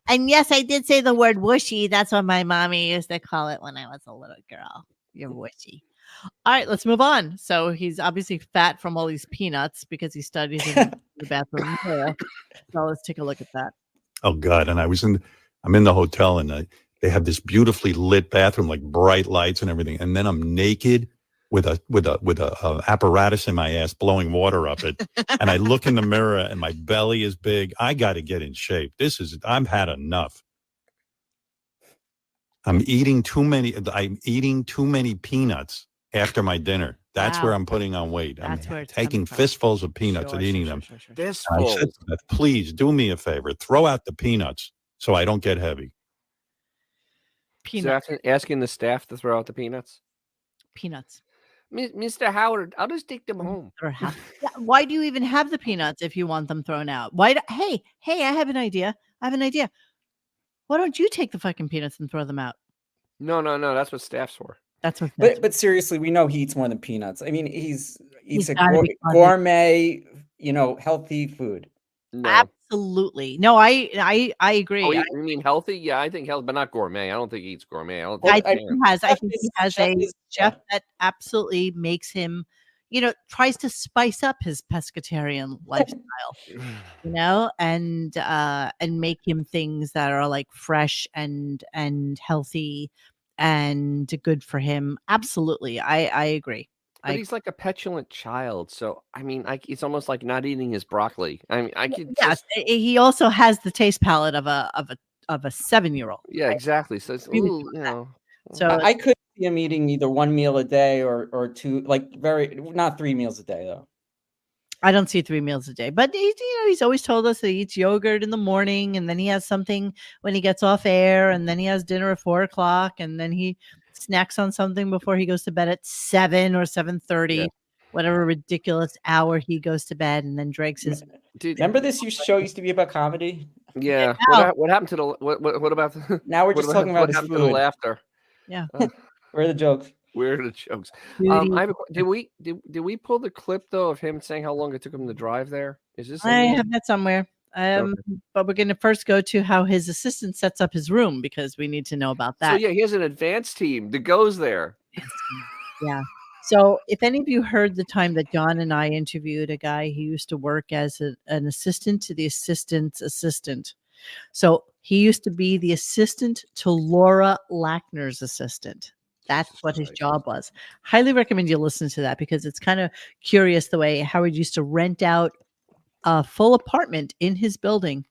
And yes, I did say the word whooshy. That's what my mommy used to call it when I was a little girl. You're whooshy. All right, let's move on. So he's obviously fat from all these peanuts because he studies in the bathroom. So let's take a look at that. Oh God! And I'm in the hotel, and they have this beautifully lit bathroom, like bright lights and everything. And then I'm naked with a apparatus in my ass, blowing water up it. And I look in the mirror, and my belly is big. I got to get in shape. I've had enough. I'm eating too many peanuts after my dinner. That's where I'm putting on weight. I'm taking fistfuls of peanuts and eating them. Fistfuls. I said to Beth, please do me a favor. Throw out the peanuts so I don't get heavy. Peanuts. So asking the staff to throw out the peanuts? Peanuts. Mr. Howard, I'll just take them home. Yeah, why do you even have the peanuts if you want them thrown out? Hey, I have an idea. Why don't you take the fucking peanuts and throw them out? No. That's what staff's for. That's what. But seriously, we know he eats more than peanuts. I mean, he's a gotta be gourmet, healthy food. No. Absolutely. No, I agree. Oh, you mean healthy? Yeah, I think healthy, but not gourmet. I don't think he eats gourmet. I think he has a chef that absolutely makes him, tries to spice up his pescatarian lifestyle, and make him things that are like fresh and healthy and good for him. Absolutely. I agree. But he's like a petulant child, so I mean, it's almost like not eating his broccoli. I mean, I could. Yes, he also has the taste palate of a 7-year-old. Yeah, exactly. So it's So I could see him eating either one meal a day or two, like not 3 meals a day though. I don't see 3 meals a day, but he's always told us that he eats yogurt in the morning, and then he has something when he gets off air, and then he has dinner at 4:00, and then he snacks on something before he goes to bed at 7 or 7:30, whatever ridiculous hour he goes to bed, and then drinks his. Remember this show used to be about comedy? Yeah. What happened to the what about the, now we're just talking about his food. To the laughter? Yeah. Where are the jokes? Where are the jokes? Did we pull the clip though of him saying how long it took him to drive there? Is this? I have that somewhere. But we're going to first go to how his assistant sets up his room, because we need to know about that. So yeah, he has an advanced team that goes there. Yeah. So if any of you heard the time that John and I interviewed a guy who used to work as an assistant to the assistant's assistant. So he used to be the assistant to Laura Lackner's assistant. That's what his job was. Highly recommend you listen to that, because it's kind of curious the way Howard used to rent out a full apartment in his building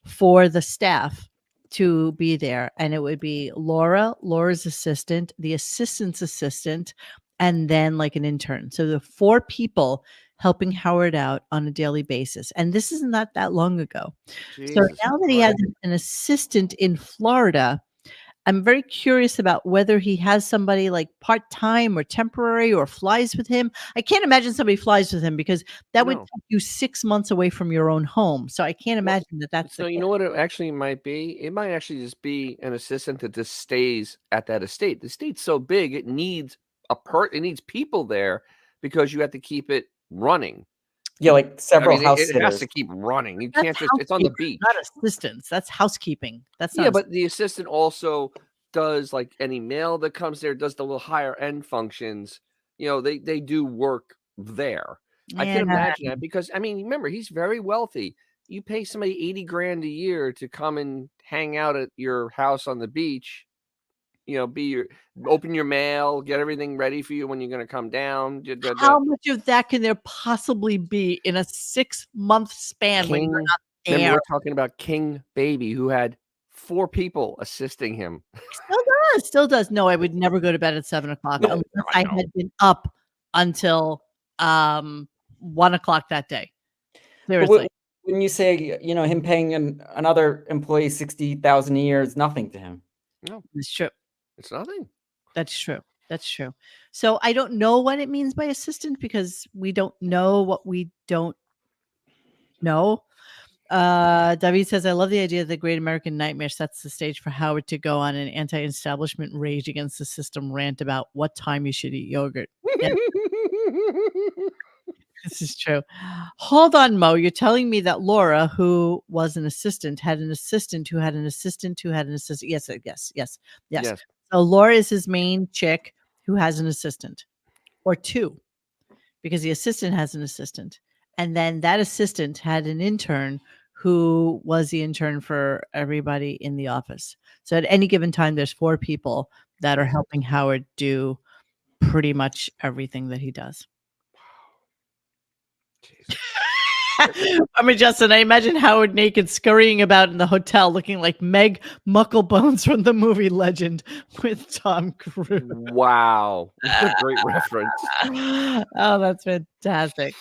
for the staff to be there. And it would be Laura's assistant, the assistant's assistant, and then like an intern. So the 4 people helping Howard out on a daily basis. And this is not that long ago. Jesus so now that he has an assistant in Florida, I'm very curious about whether he has somebody like part-time or temporary or flies with him. I can't imagine somebody flies with him, because that would take you 6 months away from your own home. So I can't imagine that's so you know what it actually might be? It might actually just be an assistant that just stays at that estate. The estate's so big, it needs it needs people there, because you have to keep it running. Yeah, like several house it has to keep running. You can't just, it's on the beach. Not assistants. That's housekeeping. That's not but the assistant also does like any mail that comes there, does the little higher end functions. They do work there. I can imagine that, because I mean, remember, he's very wealthy. You pay somebody $80,000 a year to come and hang out at your house on the beach. Open your mail, get everything ready for you when you're going to come down. How much of that can there possibly be in a 6-month span when you're not there? Remember, we're talking about King Baby, who had 4 people assisting him. Still does. No, I would never go to bed at 7:00 unless I had been up until 1:00 that day. Seriously. When you say, him paying another employee $60,000 a year is nothing to him. No, it's true. It's nothing. That's true. So I don't know what it means by assistant, because we don't know what we don't know. David says, I love the idea that the Great American Nightmare sets the stage for Howard to go on an anti-establishment rage against the system rant about what time you should eat yogurt. Yeah. This is true. Hold on, Mo. You're telling me that Laura, who was an assistant, had an assistant who had an assistant who had an assistant. Yes. So Laura is his main chick who has an assistant, or 2, because the assistant has an assistant. And then that assistant had an intern who was the intern for everybody in the office. So at any given time, there's 4 people that are helping Howard do pretty much everything that he does. I mean, Justin, I imagine Howard naked scurrying about in the hotel looking like Meg Mucklebones from the movie Legend with Tom Cruise. Wow. That's a great reference. Oh, that's fantastic.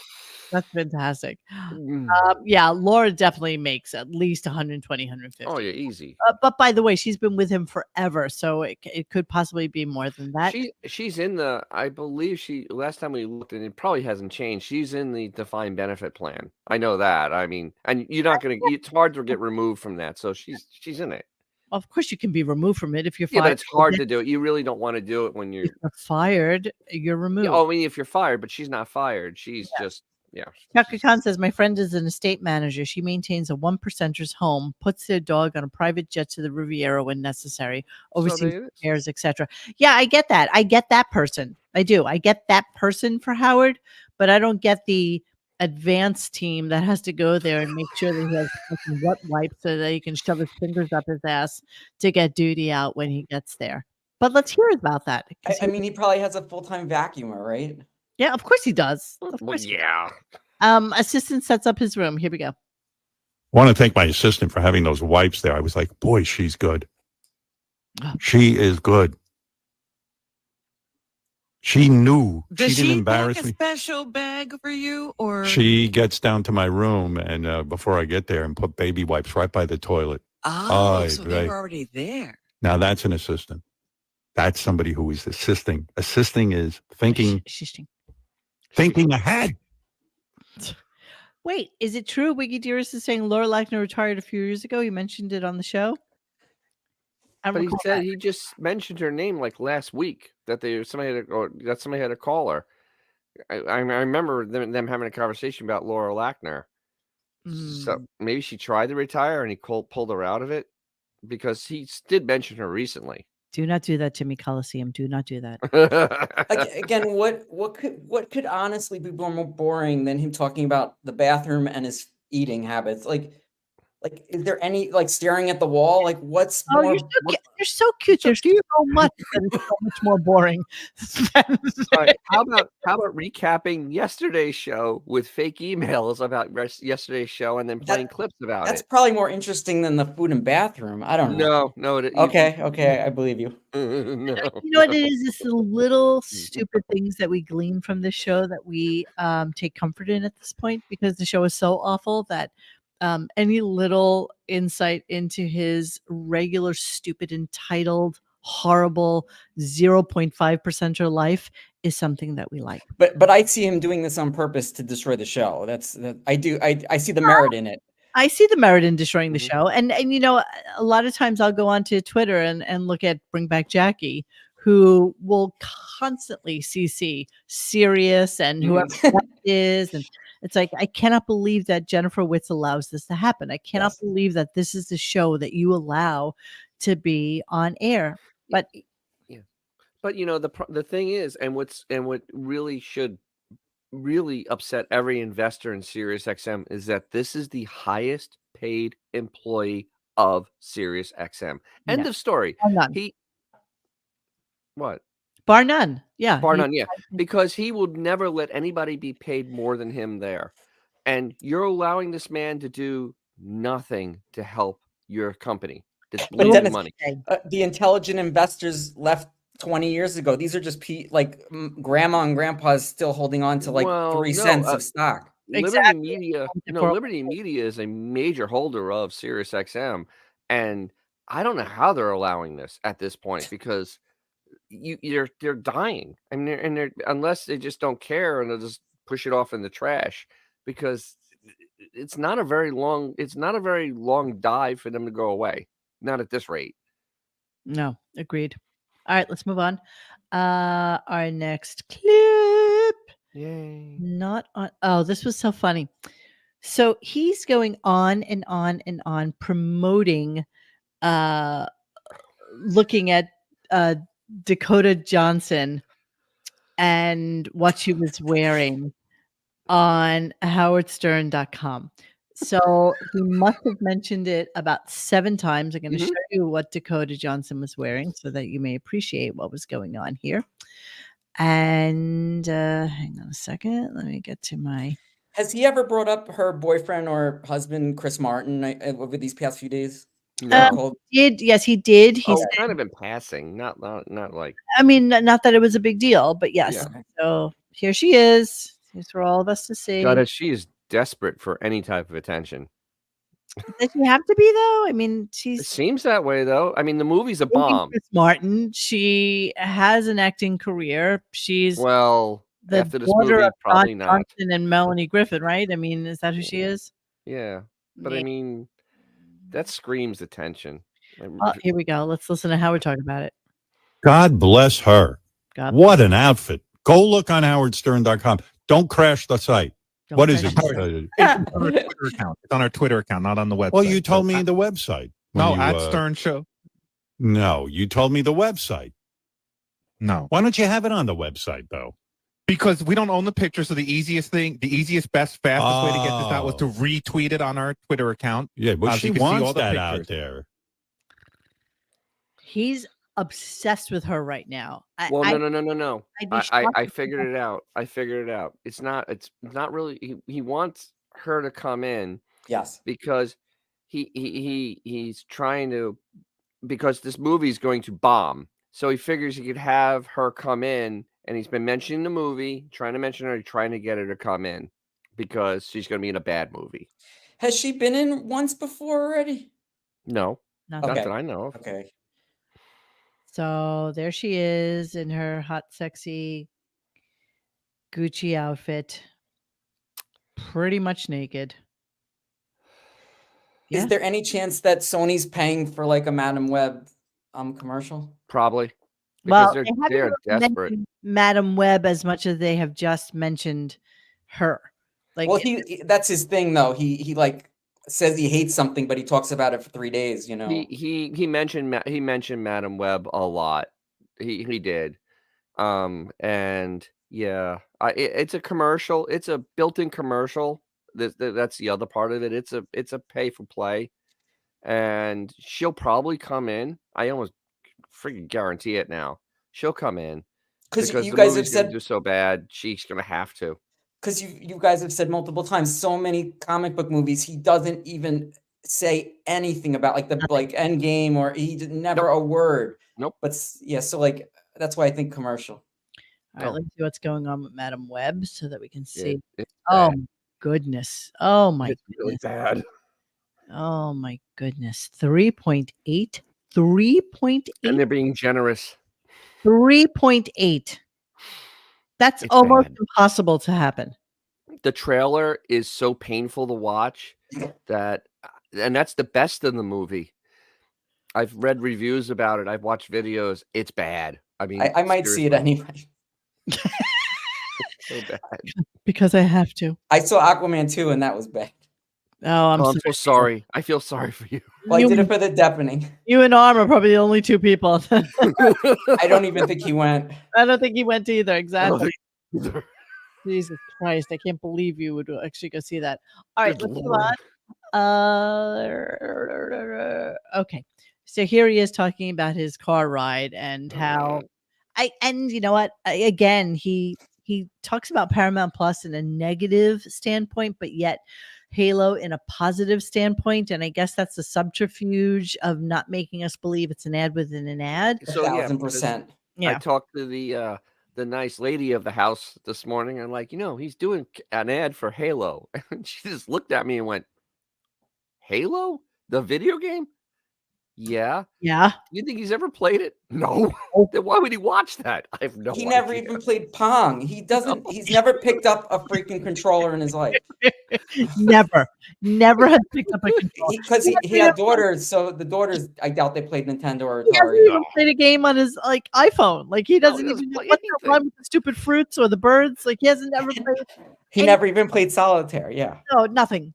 That's fantastic. Mm. Yeah, Laura definitely makes at least 120, 150. Oh yeah, easy. But by the way, she's been with him forever, so it could possibly be more than that. She's in the, I believe last time we looked, and it probably hasn't changed. She's in the defined benefit plan. I know that. I mean, and you're not gonna. It's hard to get removed from that. So she's in it. Of course, you can be removed from it if you're Yeah, fired. but it's hard to do it. You really don't want to do it when If you're you're fired, you're removed. Yeah, I mean, if you're fired, but she's not fired. She's just Chaka Khan says, my friend is an estate manager. She maintains a 1%er's home, puts their dog on a private jet to the Riviera when necessary, oversees repairs, etc. Yeah, I get that. I get that person. I do. I get that person for Howard, but I don't get the advanced team that has to go there and make sure that he has fucking wet wipes so that he can shove his fingers up his ass to get duty out when he gets there. But let's hear about that. I mean, he probably has a full-time vacuumer, right? Yeah, of course he does. Of Well, course. yeah. Assistant sets up his room. Here we go. I want to thank my assistant for having those wipes there. I was like, boy, she's good. She is good. She knew. Does she didn't embarrass pack a me. special bag for you, or She gets down to my room and before I get there and put baby wipes right by the toilet. so they're already there. Now that's an assistant. That's somebody who is assisting. Assisting is thinking ahead. Wait, is it true Wiggy Dearest is saying Laura Lackner retired a few years ago? You mentioned it on the show. But he said he just mentioned her name like last week that somebody had to call her. I remember them having a conversation about Laura Lackner. So maybe she tried to retire and he pulled her out of it, because he did mention her recently. Do not do that to me, Coliseum. Do not do that. Again, what could honestly be more boring than him talking about the bathroom and his eating habits? Like, is there any staring at the wall? Like, what's more? You're so cute. There's so much that is so much more boring. All right, how about recapping yesterday's show with fake emails about yesterday's show and then playing clips about it? That's probably more interesting than the food and bathroom. I don't know. No. Okay, I believe you. No. You know what it is? It's the little stupid things that we glean from this show that we take comfort in at this point, because the show is so awful that any little insight into his regular, stupid, entitled, horrible 0.5%er life is something that we like. But I see him doing this on purpose to destroy the show. I see the merit in it. I see the merit in destroying the show. And you know, a lot of times I'll go onto Twitter and look at Bring Back Jackie, who will constantly CC Sirius and whoever that is. And it's like, I cannot believe that Jennifer Witz allows this to happen. I cannot believe that this is the show that you allow to be on air. But But you know, the thing is, and what really should upset every investor in SiriusXM is that this is the highest paid employee of SiriusXM. End of story. Bar none. Yeah. Bar none. Yeah. Because he will never let anybody be paid more than him there. And you're allowing this man to do nothing to help your company. That's bleeding money. The intelligent investors left 20 years ago. These are just grandma and grandpa's still holding on to 3 cents of stock. Liberty Media is a major holder of SiriusXM, and I don't know how they're allowing this at this point, because they're dying. I mean, they're unless they just don't care and they'll just push it off in the trash, because it's not a very long dive for them to go away. Not at this rate. No, agreed. All right, let's move on. Our next clip. Yay. Not on. Oh, this was so funny. So he's going on and on and on promoting, looking at Dakota Johnson and what she was wearing on howardstern.com. So he must have mentioned it about 7 times. I'm going to show you what Dakota Johnson was wearing so that you may appreciate what was going on here. And hang on a second. Let me get to my... Has he ever brought up her boyfriend or husband, Chris Martin, over these past few days? No. Yes, he did. He's kind of in passing, not like... I mean, not that it was a big deal, but yes. Yeah. So here she is. It's for all of us to see. God, she is desperate for any type of attention. Does she have to be though? I mean, It she's seems that way though. I mean, the movie's a dating bomb. Chris Martin. She has an acting career. She's Well, the after this daughter movie, of Don probably not. Johnson and Melanie Griffith, right? I mean, is that who she is? Yeah, but I mean, that screams attention. Oh, here we go. Let's listen to Howard talk about it. God bless her. God What an outfit. Go look on howardstern.com. Don't crash the site. Don't What is crash it? It's on our Twitter account. It's on our Twitter account, not on the website. Well, you told So me the website. when No, you, at Stern Show. No, you told me the website. No. Why don't you have it on the website, though? Because we don't own the picture, so the easiest, best, fastest way to get this out was to retweet it on our Twitter account. Yeah, but so she you can see wants all the that pictures. out there. He's obsessed with her right now. Well, no. I'd be I shocked if figured it out. I figured it out. It's not really. He wants her to come in. Yes. Because he's trying to, because this movie is going to bomb. So he figures he could have her come in, and he's been mentioning the movie, trying to mention her, trying to get her to come in because she's going to be in a bad movie. Has she been in once before already? No, Nothing. not Okay. that I know of. Okay. So there she is in her hot, sexy Gucci outfit, pretty much naked. Yeah. Is there any chance that Sony's paying for like a Madam Web commercial? Probably. Well, Because they they're haven't desperate. mentioned Madam Web as much as they have just mentioned her. Like, Well, that's his thing though. He like says he hates something, but he talks about it for 3 days. You know. He mentioned Madam Web a lot. He did. And yeah, it's a commercial. It's a built-in commercial. That's the other part of it. It's a pay for play, and she'll probably come in. I almost freaking guarantee it now. She'll come in because you the guys have movie's gonna said do so bad. She's gonna have to. Because you guys have said multiple times, so many comic book movies, he doesn't even say anything about like the like Endgame, or he did never a word. Nope. But yeah, so like that's why I think commercial. all right, let's see what's going on with Madam Web so that we can see. It's Oh bad. my goodness! Oh my It's really bad. Oh my goodness! 3.8, 3.8, And they're being generous. 3.8. That's It's almost bad. impossible to happen. The trailer is so painful to watch that, and that's the best in the movie. I've read reviews about it. I've watched videos. It's bad. I mean, I might see it seriously. anyway. It's so bad. Because I have to. I saw Aquaman 2 and that was bad. Oh, I'm I'm sorry. so sorry. I feel sorry for you. Well, I You- did it for the deafening. You and Arm are probably the only two people. I don't even think he went. I don't think he went either. I don't Exactly. think either. Jesus Christ. I can't believe you would actually go see that. All right, Good let's Lord. move on. Okay. So here he is talking about his car ride and how and you know what? Again, he talks about Paramount Plus in a negative standpoint, but yet Halo in a positive standpoint. And I guess that's the subterfuge of not making us believe it's an ad within an ad. So yeah, 1000%. I Yeah. talked to the nice lady of the house this morning. I'm like, he's doing an ad for Halo, and she just looked at me and went, "Halo, the video game? Yeah. Yeah. You think he's ever played it? No. Then why would he watch that? I have no He idea. never even played Pong. He doesn't. He's never picked up a freaking controller in his life. Never has picked up a controller. Because he had daughters, so the daughters, I doubt they played Nintendo or He hasn't Atari. even played a game on his iPhone. Like he doesn't even know play what's the anything. rhyme with the stupid fruits or the birds. Like he hasn't ever played. He never even played solitaire. Yeah, No, nothing.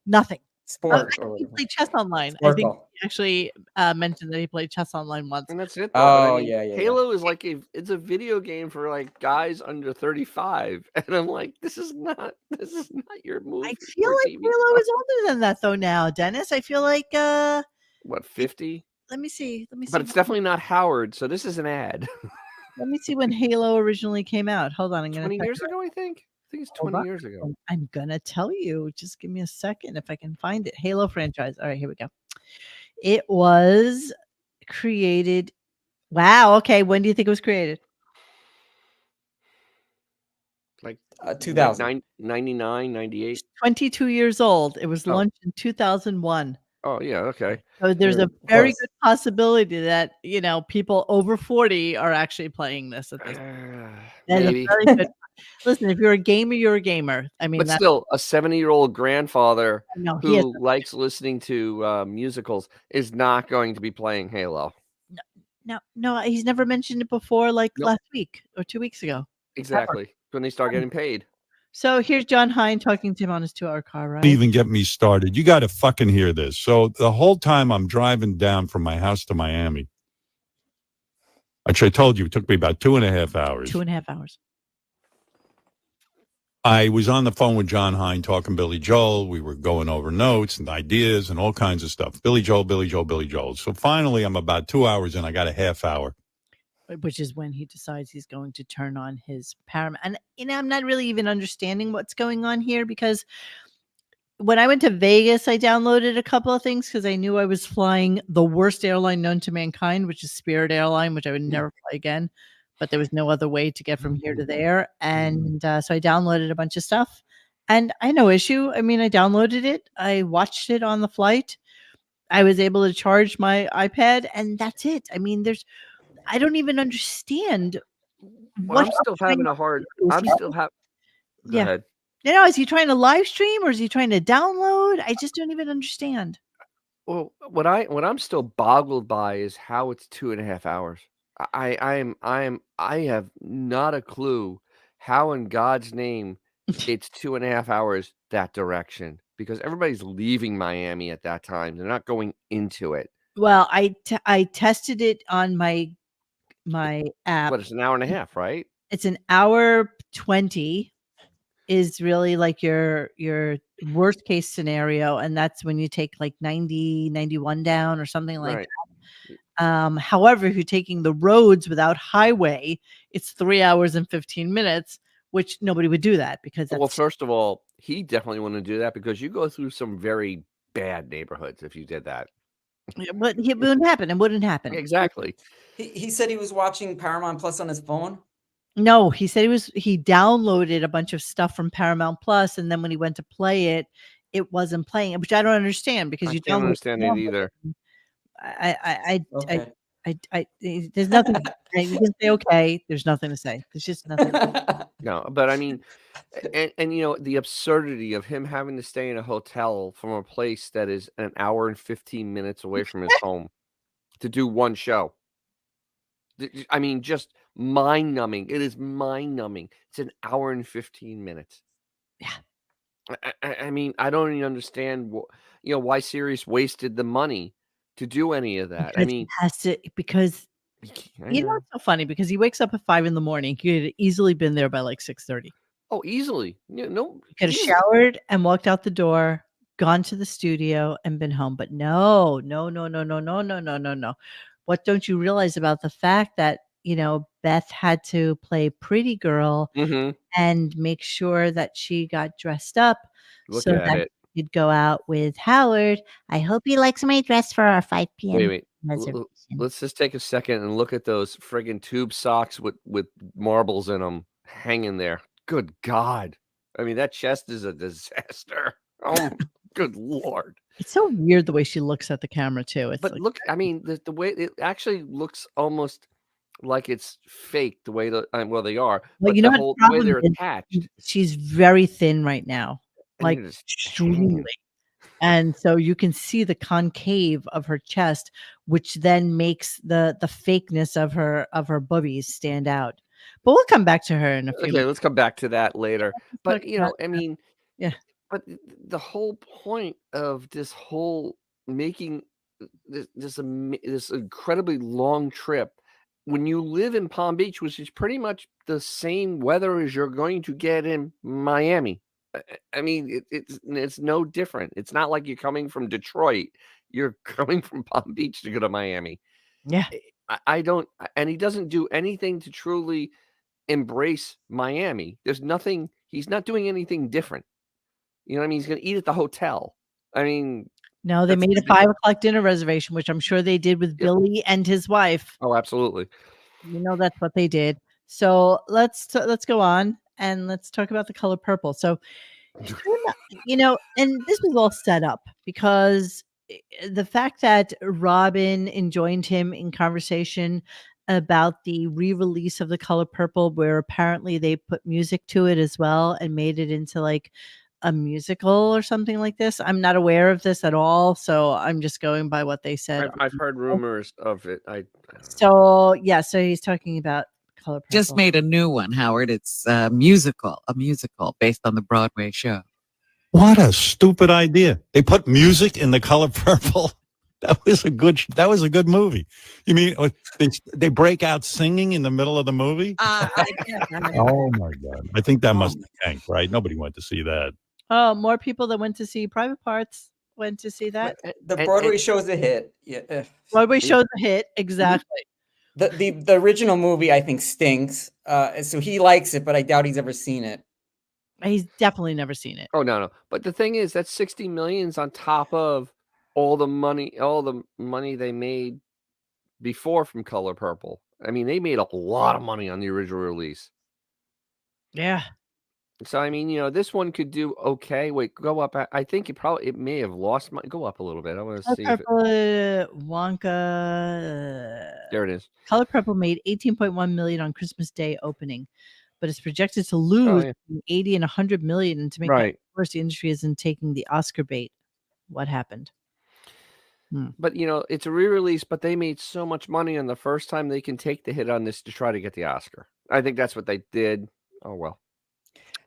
sports. I or think he whatever. played chess online. I think Sparkle. he actually mentioned that he played chess online once. And that's it. Though. But Oh, I mean, yeah. Halo is like it's a video game for like guys under 35, and I'm like, this is not your movie. I feel or like TV Halo show. is older than that though now, Dennis. I feel like What, 50? let me see. But it's definitely not Howard, so this is an ad. Let me see when Halo originally came out. Hold on, I'm gonna 20 check years it. ago, I think. I think it's Hold 20 on. years ago. I'm gonna tell you. Just give me a second if I can find it. Halo franchise. All right, here we go. It was created. Wow. Okay. When do you think it was created? Like 2000. 99, 98. 22 years old. It was Oh. launched in 2001. Oh, yeah, okay. So there's You're a very close. good possibility that, people over 40 are actually playing this at this. There's a Maybe. very good. Listen, if you're a gamer, you're a gamer. I mean, But still, a 70-year-old grandfather no, he has who likes listening to musicals is not going to be playing Halo. no, he's never mentioned it before, like Nope. last week or 2 weeks ago. Exactly. When they start getting paid. So here's John Hine talking to him on his 2-hour car ride. Even get me started. You got to fucking hear this. So the whole time I'm driving down from my house to Miami, which I told you it took me about 2.5 hours. 2.5 hours. I was on the phone with John Hine talking Billy Joel. We were going over notes and ideas and all kinds of stuff. Billy Joel, Billy Joel, Billy Joel. So finally, I'm about 2 hours in. I got a half hour. Which is when he decides he's going to turn on his Paramount. And, I'm not really even understanding what's going on here because when I went to Vegas, I downloaded a couple of things because I knew I was flying the worst airline known to mankind, which is Spirit Airline, which I would never fly again. But there was no other way to get from here to there. And so I downloaded a bunch of stuff. And I had no issue. I mean, I downloaded it. I watched it on the flight. I was able to charge my iPad. And that's it. I mean, I don't even understand. Well, I'm still having a hard. I'm still having. Go ahead. Is he trying to live stream or is he trying to download? I just don't even understand. Well, what I'm still boggled by is how it's 2.5 hours. I have not a clue how in God's name it's 2.5 hours that direction because everybody's leaving Miami at that time. They're not going into it. Well, I tested it on my app. But it's an hour and a half, right? It's an hour 20 is really like your worst case scenario. And that's when you take like 90, 91 down or something like that. However, if you're taking the roads without highway, it's 3 hours and 15 minutes, which nobody would do that because well, first of all, he definitely wouldn't do that because you go through some very bad neighborhoods if you did that. But it wouldn't happen. It wouldn't happen. Exactly. He said he was watching Paramount Plus on his phone. No, he said he downloaded a bunch of stuff from Paramount Plus, and then when he went to play it, it wasn't playing it, which I don't understand because I you don't download understand it either. There's nothing. You can say okay. There's nothing to say. There's just nothing. No, but I mean, and the absurdity of him having to stay in a hotel from a place that is an hour and 15 minutes away from his home to do one show. I mean, just mind numbing. It is mind numbing. It's an hour and 15 minutes. Yeah. I mean, I don't even understand why Sirius wasted the money to do any of that. Because he has to because it's so funny because he wakes up at 5 a.m. He could have easily been there by like 6:30. Oh, easily. No, he could have showered and walked out the door, gone to the studio, and been home. But no. What don't you realize about the fact that Beth had to play pretty girl and make sure that she got dressed up so that he'd go out with Howard. I hope he likes my dress for our 5 p.m. Wait. Let's just take a second and look at those friggin' tube socks with marbles in them hanging there. Good God. I mean, that chest is a disaster. Oh, good Lord. It's so weird the way she looks at the camera, too. It's but look, I mean, the way it actually looks almost like it's fake the way that, well, they are. Well, but the way they're attached. She's very thin right now. Like extremely. And so you can see the concave of her chest, which then makes the fakeness of her boobies stand out. But we'll come back to her in a few minutes. Let's come back to that later. But I mean, yeah. But the whole point of this whole making this incredibly long trip, when you live in Palm Beach, which is pretty much the same weather as you're going to get in Miami. I mean, it's no different. It's not like you're coming from Detroit. You're coming from Palm Beach to go to Miami. Yeah. I don't, and he doesn't do anything to truly embrace Miami. There's nothing, he's not doing anything different. You know what I mean? He's going to eat at the hotel. I mean, no, they made a 5 o'clock dinner reservation, which I'm sure they did with Billy and his wife. Oh, absolutely. That's what they did. So let's go on. and let's talk about the color purple. So, and this was all set up because the fact that Robin enjoined him in conversation about the re-release of the color purple, where apparently they put music to it as well and made it into like a musical or something like this. I'm not aware of this at all, so I'm just going by what they said. I've heard rumors of it. So he's talking about color purple. Just made a new one, Howard. It's a musical based on the Broadway show. What a stupid idea! They put music in The Color Purple. That was a good movie. You mean they break out singing in the middle of the movie? Oh my God! I think that must have tanked, right? Nobody went to see that. Oh, more people that went to see Private Parts went to see that. The Broadway show's a hit. Yeah, Broadway show's a hit. Exactly. The original movie I think stinks. So he likes it, but I doubt he's ever seen it. He's definitely never seen it. Oh no. But the thing is, that's 60 millions on top of all the money they made before from Color Purple. I mean, they made a lot of money on the original release. Yeah. So I mean, this one could do okay. Wait, go up. I think it may have lost money. Go up a little bit. I want to see if Wonka. There it is. Color Purple made $18.1 million on Christmas Day opening, but it's projected to lose between 80 and 100 million. And to make that worse, the industry isn't taking the Oscar bait. What happened? But it's a re-release, but they made so much money on the first time, they can take the hit on this to try to get the Oscar. I think that's what they did. Oh well.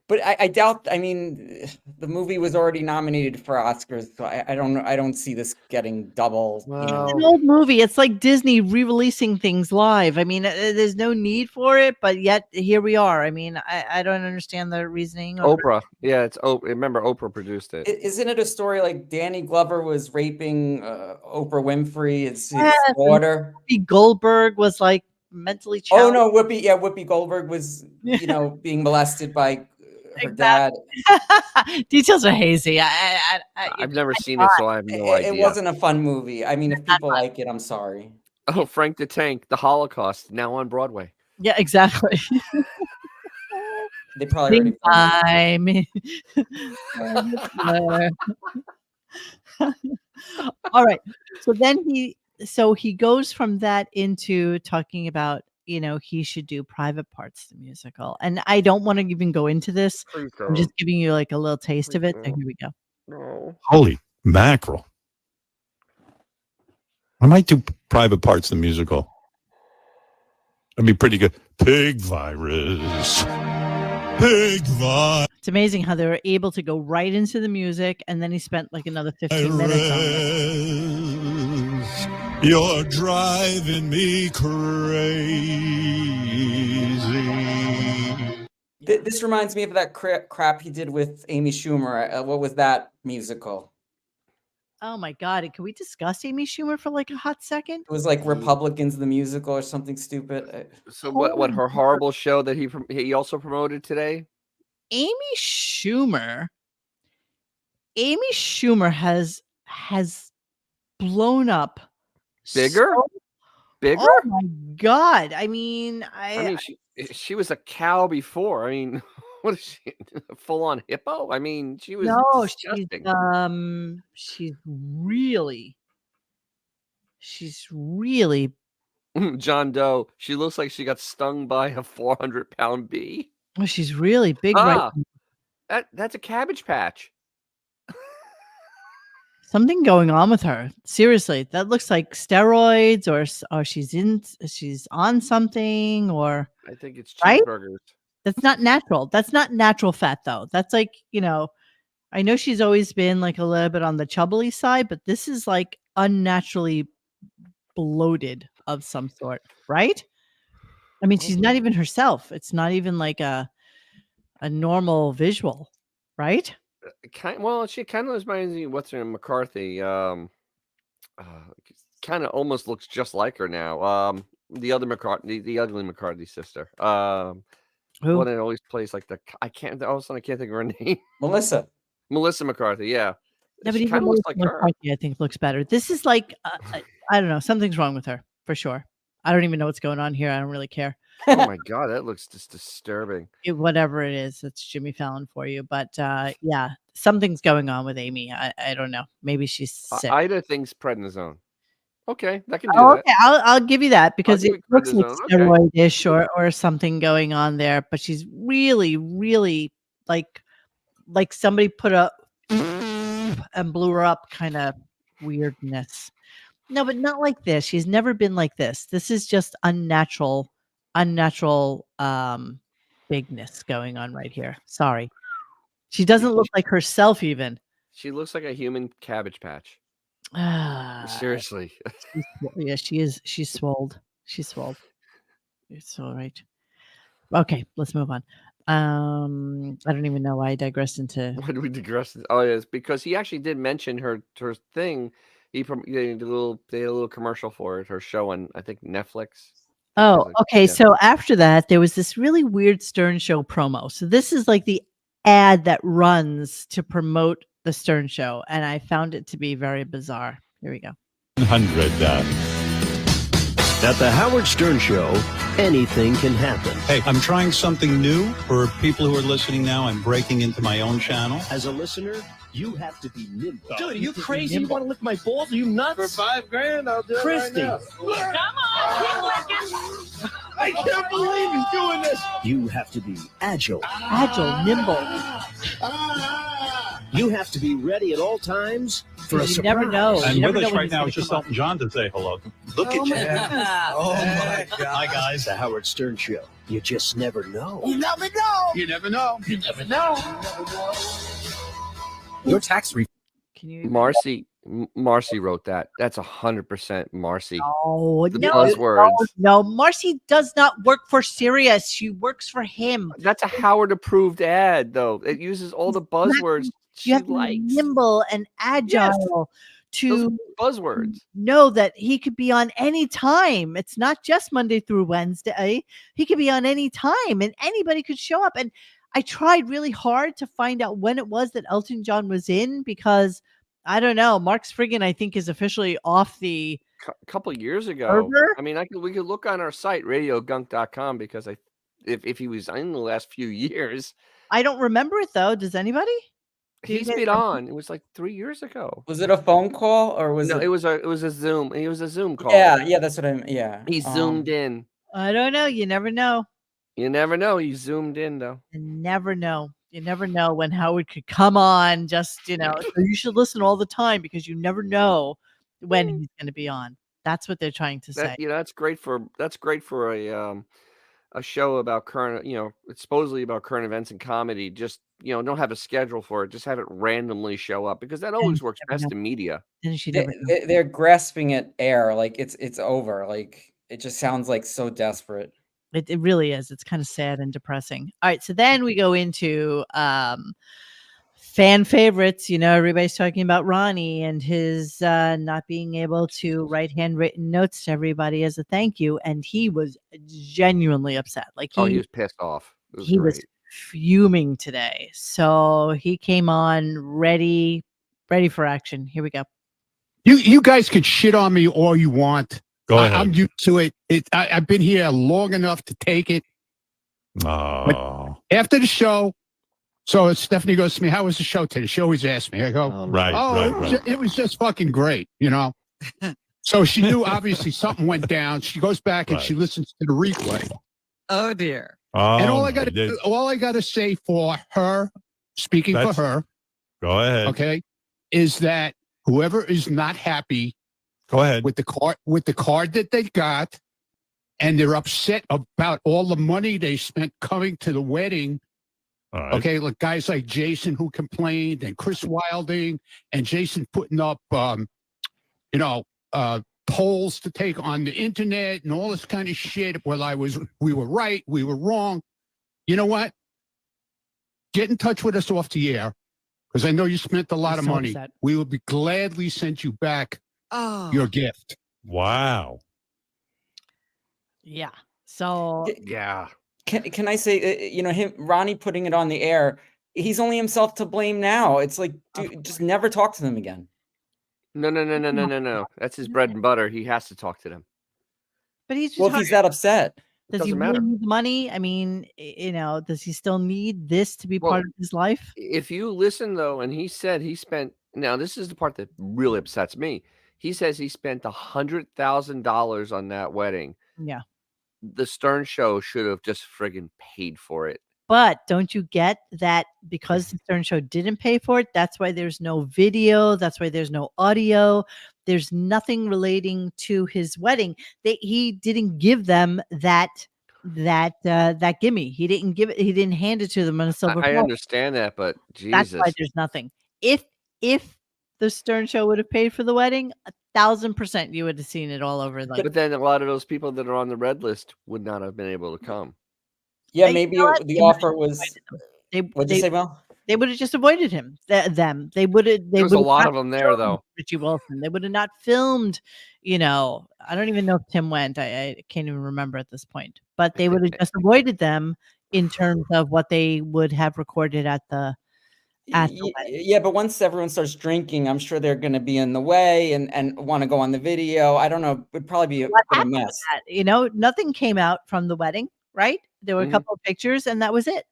But I doubt. I mean, the movie was already nominated for Oscars, so I don't know. I don't see this getting double. It's an old movie. It's like Disney re-releasing things live. I mean, there's no need for it, but yet here we are. I mean, I don't understand the reasoning. Oprah, yeah, it's Oprah. Remember, Oprah produced it. Isn't it a story like Danny Glover was raping Oprah Winfrey? It's his daughter. Whoopi Goldberg was like mentally challenged. Oh no, Whoopi Goldberg was being molested by her dad. Details are hazy. I've never seen it, so I have no idea. It wasn't a fun movie. I mean, if people like it, I'm sorry. Oh, Frank the Tank, The Holocaust, now on Broadway. Yeah, exactly. They probably already. All right. So then he goes from that into talking about he should do Private Parts, the musical. And I don't want to even go into this. I'm just giving you like a little taste of it. So here we go. No. Holy mackerel. I might do Private Parts, the musical. That'd be pretty good. Pig virus. Pig virus. It's amazing how they were able to go right into the music, and then he spent like another 15 minutes on it. You're driving me crazy. This reminds me of that crap he did with Amy Schumer. What was that musical? Oh my God. Can we discuss Amy Schumer for like a hot second? It was like Republicans the musical or something stupid. So what her horrible show that he also promoted today? Amy Schumer has blown up bigger. Oh my God. I mean, she was a cow before. I mean, what is she? A full-on hippo? I mean, she was disgusting. She's really John Doe. She looks like she got stung by a 400-pound bee. Oh, she's really big. Right now. That's a Cabbage Patch. Something going on with her. Seriously, that looks like steroids, or she's on something, or I think it's cheeseburgers. Right? That's not natural. That's not natural fat, though. That's like, I know she's always been like a little bit on the chubbly side, but this is like unnaturally bloated of some sort, right? I mean, she's not even herself. It's not even like a normal visual, right? Well, she kind of reminds me. What's her name? McCarthy. Kind of almost looks just like her now. The other McCarthy, the ugly McCarthy sister. One that always plays like I can't think of her name. Melissa McCarthy. Yeah. Yeah, but even looks like McCarthy, I think looks better. This is like I don't know. Something's wrong with her for sure. I don't even know what's going on here. I don't really care. Oh my God, that looks just disturbing. Whatever it is, it's Jimmy Fallon for you. But yeah, something's going on with Amy. I don't know. Maybe she's sick. Ida thinks prednisone. Okay, that can do that. Okay, I'll give you that because it looks like prednisone, steroid-ish or something going on there. But she's really, really like somebody put a and blew her up kind of weirdness. No, but not like this. She's never been like this. This is just unnatural bigness going on right here. Sorry. She doesn't look like herself even. She looks like a human Cabbage Patch. Seriously. Yeah, she is. She's swolled. She's swolled. It's all right. Okay, let's move on. I don't even know why I digressed into. Why did we digress? Oh, yes, because he actually did mention her thing. They did a little commercial for it. Her show on, I think, Netflix. Oh, okay. So after that, there was this really weird Stern Show promo. So this is like the ad that runs to promote the Stern Show, and I found it to be very bizarre. Here we go. 100. At the Howard Stern Show, anything can happen. Hey, I'm trying something new for people who are listening now. I'm breaking into my own channel. As a listener, you have to be nimble. Dude, are you crazy? You want to lick my balls? Are you nuts? For $5,000, I'll do it Christy. right now. Come on, keep licking. I can't believe he's doing this. You have to be agile. Agile, nimble. You have to be ready at all times for a You surprise. never know. And You never with know us when right he's now gonna is just come Elton John to say hello. Look at you. Oh my God. Hi, guys. The Howard Stern Show. You just never know. You never know. You never know. You never know. Your tax refund. Can you? Marcy wrote that. That's 100% Marcy. Oh, The no, buzzwords. no. Marcy does not work for Sirius. She works for him. That's a Howard approved ad, though. It uses all the buzzwords she You have to likes. be nimble and agile Those to buzzwords. know that he could be on any time. It's not just Monday through Wednesday. He could be on any time, and anybody could show up. And I tried really hard to find out when it was that Elton John was in, because I don't know. Mark Spriggan, I think, is officially off the Couple years ago. server. I mean, we could look on our site, radiogunk.com, because if he was in the last few years. I don't remember it though. Does anybody? He's been on. It was like 3 years ago. Was it a phone call or was No, it? it was a Zoom. It was a Zoom call. Yeah, that's what I'm. Yeah, He zoomed in. I don't know. You never know. You never know. He zoomed in though. You never know. You never know when Howard could come on. Just so you should listen all the time, because you never know when he's going to be on. That's what they're trying to say. That's great for a show about current, it's supposedly about current events and comedy. Just, don't have a schedule for it. Just have it randomly show up, because that always works best in media. And she never they're grasping at air, like it's over. Like it just sounds like so desperate. It really is. It's kind of sad and depressing. All right, so then we go into fan favorites. Everybody's talking about Ronnie and his not being able to write handwritten notes to everybody as a thank you, and he was genuinely upset. Like he was pissed off. He was fuming today. So he came on ready for action. Here we go. You guys can shit on me all you want. Go ahead. I'm used to it. I've been here long enough to take it. Oh. But after the show, so Stephanie goes to me, "How was the show today?" She always asks me. I go, Right. It was just fucking great, So she knew obviously something went down. She goes back and she listens to the replay. Oh dear. And all I gotta say for her, speaking for her, go ahead. Okay, is that whoever is not happy, go ahead with the card that they got, and they're upset about all the money they spent coming to the wedding. Right. Okay, like guys like Jason who complained, and Chris Wilding, and Jason putting up, polls to take on the internet and all this kind of shit. Well, we were right, we were wrong. You know what? Get in touch with us off the air, because I know you spent a lot of money. Upset. We will be gladly send you back your gift. Wow. Yeah. So yeah. Can I say, Ronnie putting it on the air, he's only himself to blame now. It's like, dude, just never talk to them again. No. That's his bread and butter. He has to talk to them. But he's Well, if he's that upset, does he doesn't really matter. need the money? I mean, does he still need this to be Well, part of his life? if you listen though, and he said he spent. Now this is the part that really upsets me. He says he spent $100,000 on that wedding. Yeah. The Stern Show should have just friggin' paid for it. But don't you get that because the Stern Show didn't pay for it, that's why there's no video, that's why there's no audio, there's nothing relating to his wedding. He didn't give them that gimme. He didn't give it, he didn't hand it to them on a silver I platter. understand that, but That's why Jesus. there's nothing. If the Stern Show would have paid for the wedding, 1,000% you would have seen it all over. Like, But then a lot of those people that are on the red list would not have been able to come. yeah, you maybe know what? the They would've offer was. What'd you they say, Mel? they would have just avoided him. Them. They would have. There's a lot of them there, though. Richie Wilson. They would have not filmed. I don't even know if Tim went. I can't even remember at this point. But they would have just avoided them in terms of what they would have recorded at the wedding. Yeah, but once everyone starts drinking, I'm sure they're going to be in the way and want to go on the video. I don't know. It would probably be a mess. Nothing came out from the wedding, right? There were a couple of pictures, and that was it.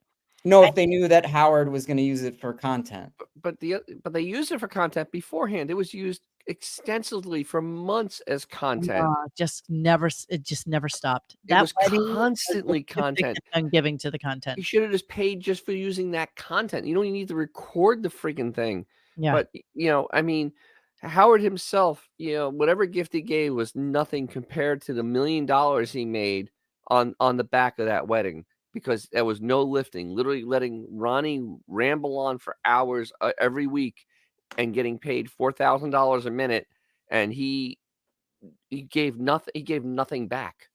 No, if they knew that Howard was going to use it for content. But they used it for content beforehand. It was used extensively for months as content. It just never stopped. It was constantly content. I'm giving to the content. You should have just paid just for using that content. You don't even need to record the freaking thing. Yeah. But I mean, Howard himself, whatever gift he gave was nothing compared to the $1 million he made on the back of that wedding. Because there was no lifting, literally letting Ronnie ramble on for hours every week and getting paid $4,000 a minute. And he gave nothing. He gave nothing back.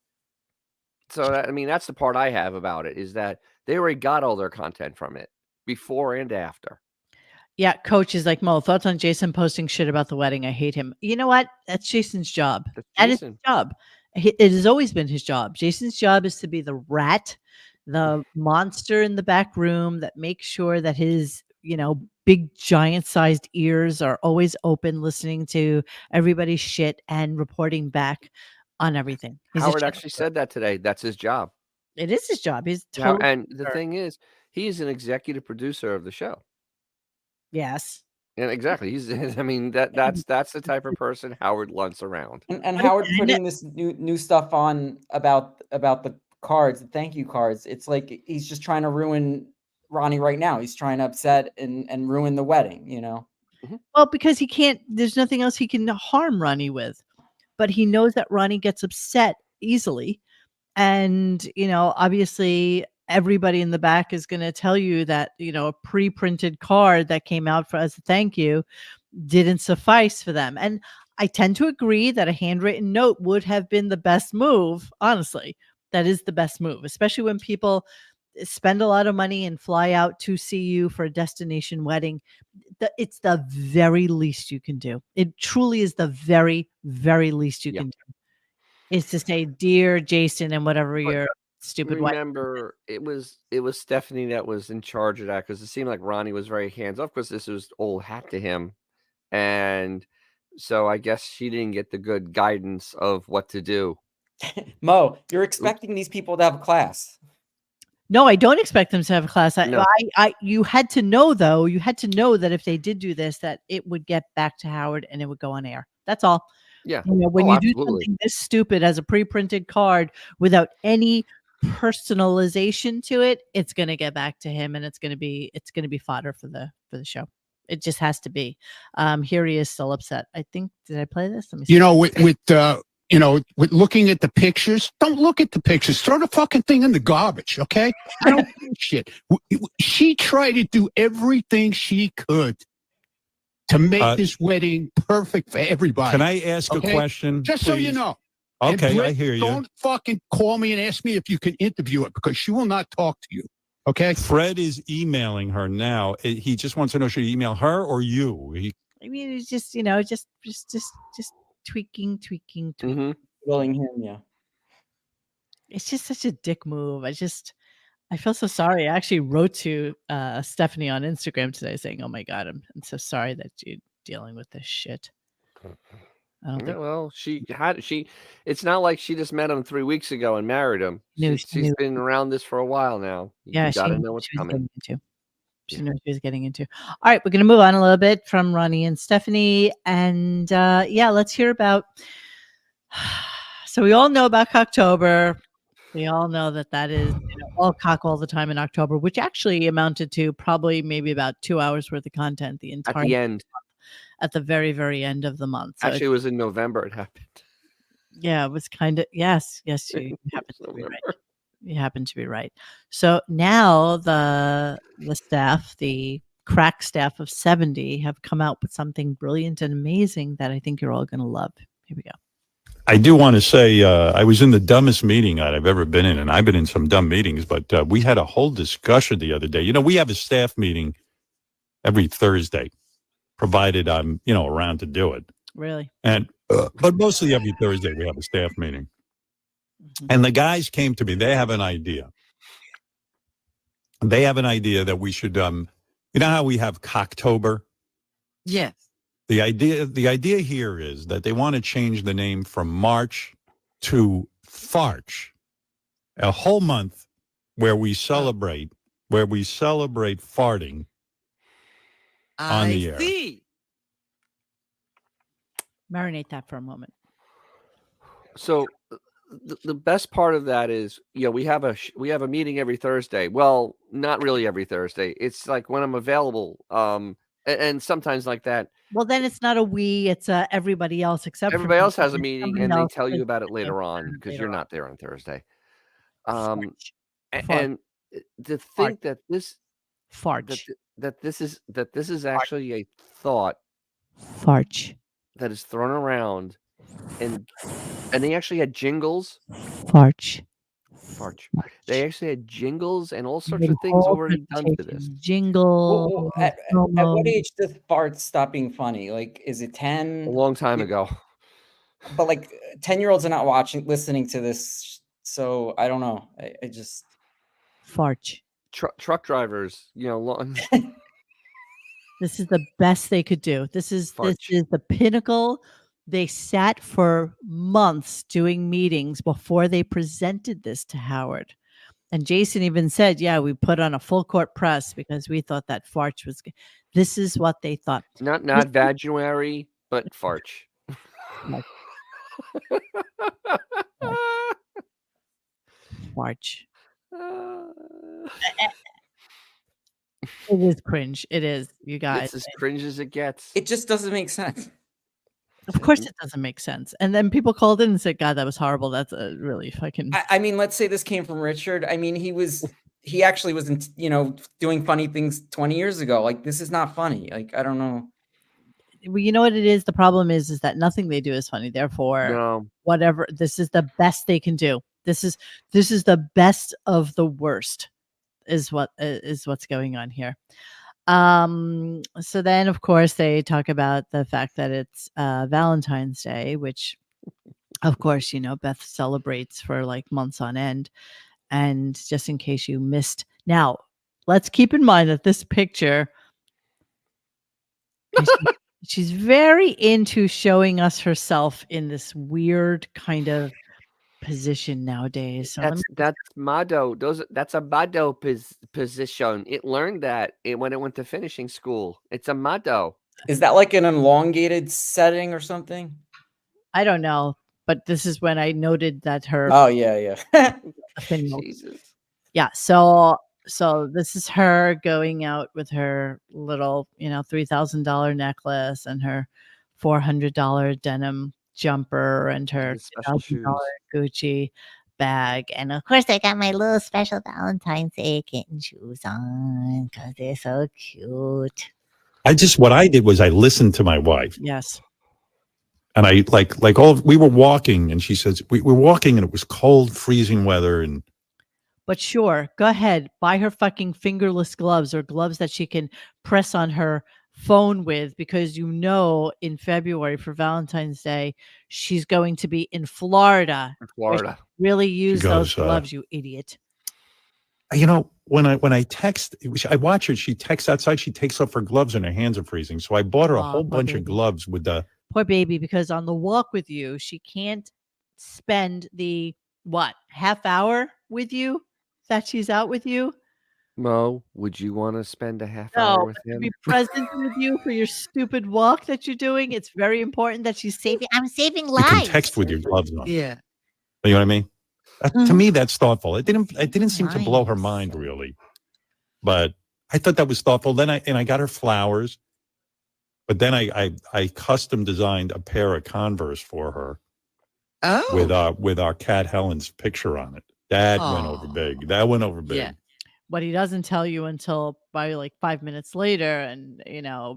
So that's the part I have about it, is that they already got all their content from it before and after. Yeah, Coach is like, Mo, thoughts on Jason posting shit about the wedding? I hate him. You know what? That's Jason's job. That is his job. It has always been his job. Jason's job is to be the rat, the monster in the back room that makes sure that his, big giant-sized ears are always open, listening to everybody's shit and reporting back on everything. Howard actually said that today. That's his job. It is his job. He's totally. And the thing is, he is an executive producer of the show. Yes. And exactly. That's the type of person Howard lunts around. And Howard putting this new stuff on about the cards, the thank you cards. It's like he's just trying to ruin Ronnie right now. He's trying to upset and ruin the wedding, Well, because he can't, there's nothing else he can harm Ronnie with. But he knows that Ronnie gets upset easily. And, obviously everybody in the back is going to tell you that, a pre-printed card that came out as a thank you didn't suffice for them. And I tend to agree that a handwritten note would have been the best move. Honestly, that is the best move, especially when people spend a lot of money and fly out to see you for a destination wedding. It's the very least you can do. It truly is the very, very least you can do. Is to say, dear Jason, and whatever your stupid wife. Remember, it was Stephanie that was in charge of that, because it seemed like Ronnie was very hands off, because this was old hat to him. And so I guess she didn't get the good guidance of what to do. Mo, you're expecting these people to have class. No, I don't expect them to have a class. No. You had to know, though. You had to know that if they did do this, that it would get back to Howard and it would go on air. That's all. Yeah. When you do something this stupid as a pre-printed card without any personalization to it, it's going to get back to him, and it's going to be fodder for the show. It just has to be. Here he is, still upset. I think, did I play this? Let me see. With looking at the pictures, don't look at the pictures. Throw the fucking thing in the garbage, okay? I don't give a shit. She tried to do everything she could to make this wedding perfect for everybody. Can I ask a question? Just please? so you know. Okay, Britt, I hear you. Don't fucking call me and ask me if you can interview it, because she will not talk to you. Okay? Fred is emailing her now. He just wants to know, should he email her or you? I mean, it's just, just tweaking. Mm-hmm. Willing him, yeah. It's just such a dick move. I feel so sorry. I actually wrote to Stephanie on Instagram today saying, "Oh my God, I'm so sorry that you're dealing with this shit." I don't Yeah, think. well, it's not like she just met him 3 weeks ago and married him. No, She's she knew. been around this for a while now. Yeah, You she gotta knew know what what's she was coming. getting into. She Yeah. knew what she was getting into. All right, we're going to move on a little bit from Ronnie and Stephanie, and yeah, let's hear about. So we all know about Cocktober. We all know that is all cock all the time in October, which actually amounted to probably maybe about 2 hours worth of content the At entire the end. at the very, very end of the month. So Actually, it was in November it happened. yeah, it was kind of yes, you happen to be right. You happen to be right. So now the staff, the crack staff of 70, have come out with something brilliant and amazing that I think you're all going to love. Here we go. I do want to say I was in the dumbest meeting I've ever been in, and I've been in some dumb meetings, but we had a whole discussion the other day. We have a staff meeting every Thursday, provided I'm, around to do it. Really? And but mostly every Thursday we have a staff meeting. Mm-hmm. And the guys came to me. They have an idea. They have an idea that we should, you know how we have Cocktober? Yes. The idea here is that they want to change the name from March to Fartch, a whole month where we celebrate farting on the air. See. Marinate that for a moment. So the best part of that is, we have a meeting every Thursday. Well, not really every Thursday. It's like when I'm available. And sometimes like that. Well, then it's not a we, it's everybody else except everybody for else has a meeting, and they tell you about it later on because you're not there on Thursday. And to think that this Fartch that this is actually a thought Fartch that is thrown around, and they actually had jingles. Fartch. They actually had jingles and all sorts of things already done to this. Jingle. At what age does farts stop being funny? Like, is it 10? A long time ago. But like 10-year-olds are not listening to this. So I don't know. I just Fartch. Truck drivers, This is the best they could do. This is the pinnacle. They sat for months doing meetings before they presented this to Howard. And Jason even said, yeah, we put on a full court press because we thought that Fartch was good. This is what they thought. Not vaginary, but Fartch. Fartch. It is cringe. It is, you guys. It's as cringe as it gets. It just doesn't make sense. Of course it doesn't make sense. And then people called in and said, God, that was horrible. That's really fucking. I mean, let's say this came from Richard. I mean, he actually wasn't, doing funny things 20 years ago. Like, this is not funny. Like, I don't know. Well, you know what it is? The problem is that nothing they do is funny. Therefore, whatever, this is the best they can do. This is the best of the worst is what's going on here. So then of course they talk about the fact that it's Valentine's Day, which of course, Beth celebrates for like months on end. And just in case you missed, now let's keep in mind that this picture, she's very into showing us herself in this weird kind of position nowadays. So that's Mado. That's a Mado position. It learned that when it went to finishing school. It's a Mado. Is that like an elongated setting or something? I don't know, but this is when I noted that her. Oh yeah. Jesus. Yeah. So this is her going out with her little, $3,000 necklace and her $400 denim jumper and her $1,000 Gucci bag, and of course I got my little special Valentine's Day kitten shoes on because they're so cute. What I did was I listened to my wife. Yes. And I we were walking, and she says we were walking, and it was cold, freezing weather, and. But sure, go ahead, buy her fucking fingerless gloves or gloves that she can press on her phone with, because in February for Valentine's Day she's going to be in Florida. Really use those gloves, you idiot. When I text, I watch her. She texts outside. She takes off her gloves and her hands are freezing. So I bought her a whole bunch of gloves with the Poor baby, because on the walk with you, she can't spend the half hour with you that she's out with you. Mo, would you want to spend a half No, hour with but to him? be present with you for your stupid walk that you're doing, it's very important that she's saving. I'm saving You can lives. text with your gloves on. Yeah. You know what I mean? To me, that's thoughtful. It didn't seem to blow her Nice. mind really, but I thought that was thoughtful. Then I got her flowers, but then I custom designed a pair of Converse for her with our cat Helen's picture on it. That went over big. That went over big. Yeah. What he doesn't tell you until probably like 5 minutes later, and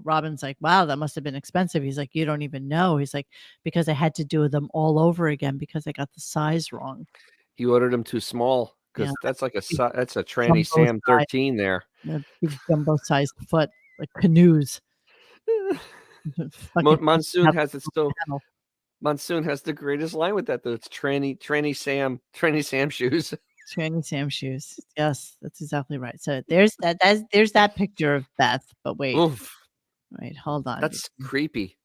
Robin's like, "Wow, that must have been expensive." He's like, "You don't even know." He's like, "Because I had to do them all over again because I got the size wrong." You ordered them too small because Yeah. that's like that's a Jumbo tranny Sam size. 13 there. A big jumbo-sized foot, like canoes. Fucking Monsoon has it still. paddle. Monsoon has the greatest line with that though. It's tranny Sam shoes. Tranny Sam shoes. Yes, that's exactly right. So there's that picture of Beth. But wait, Oof, hold on. that's creepy.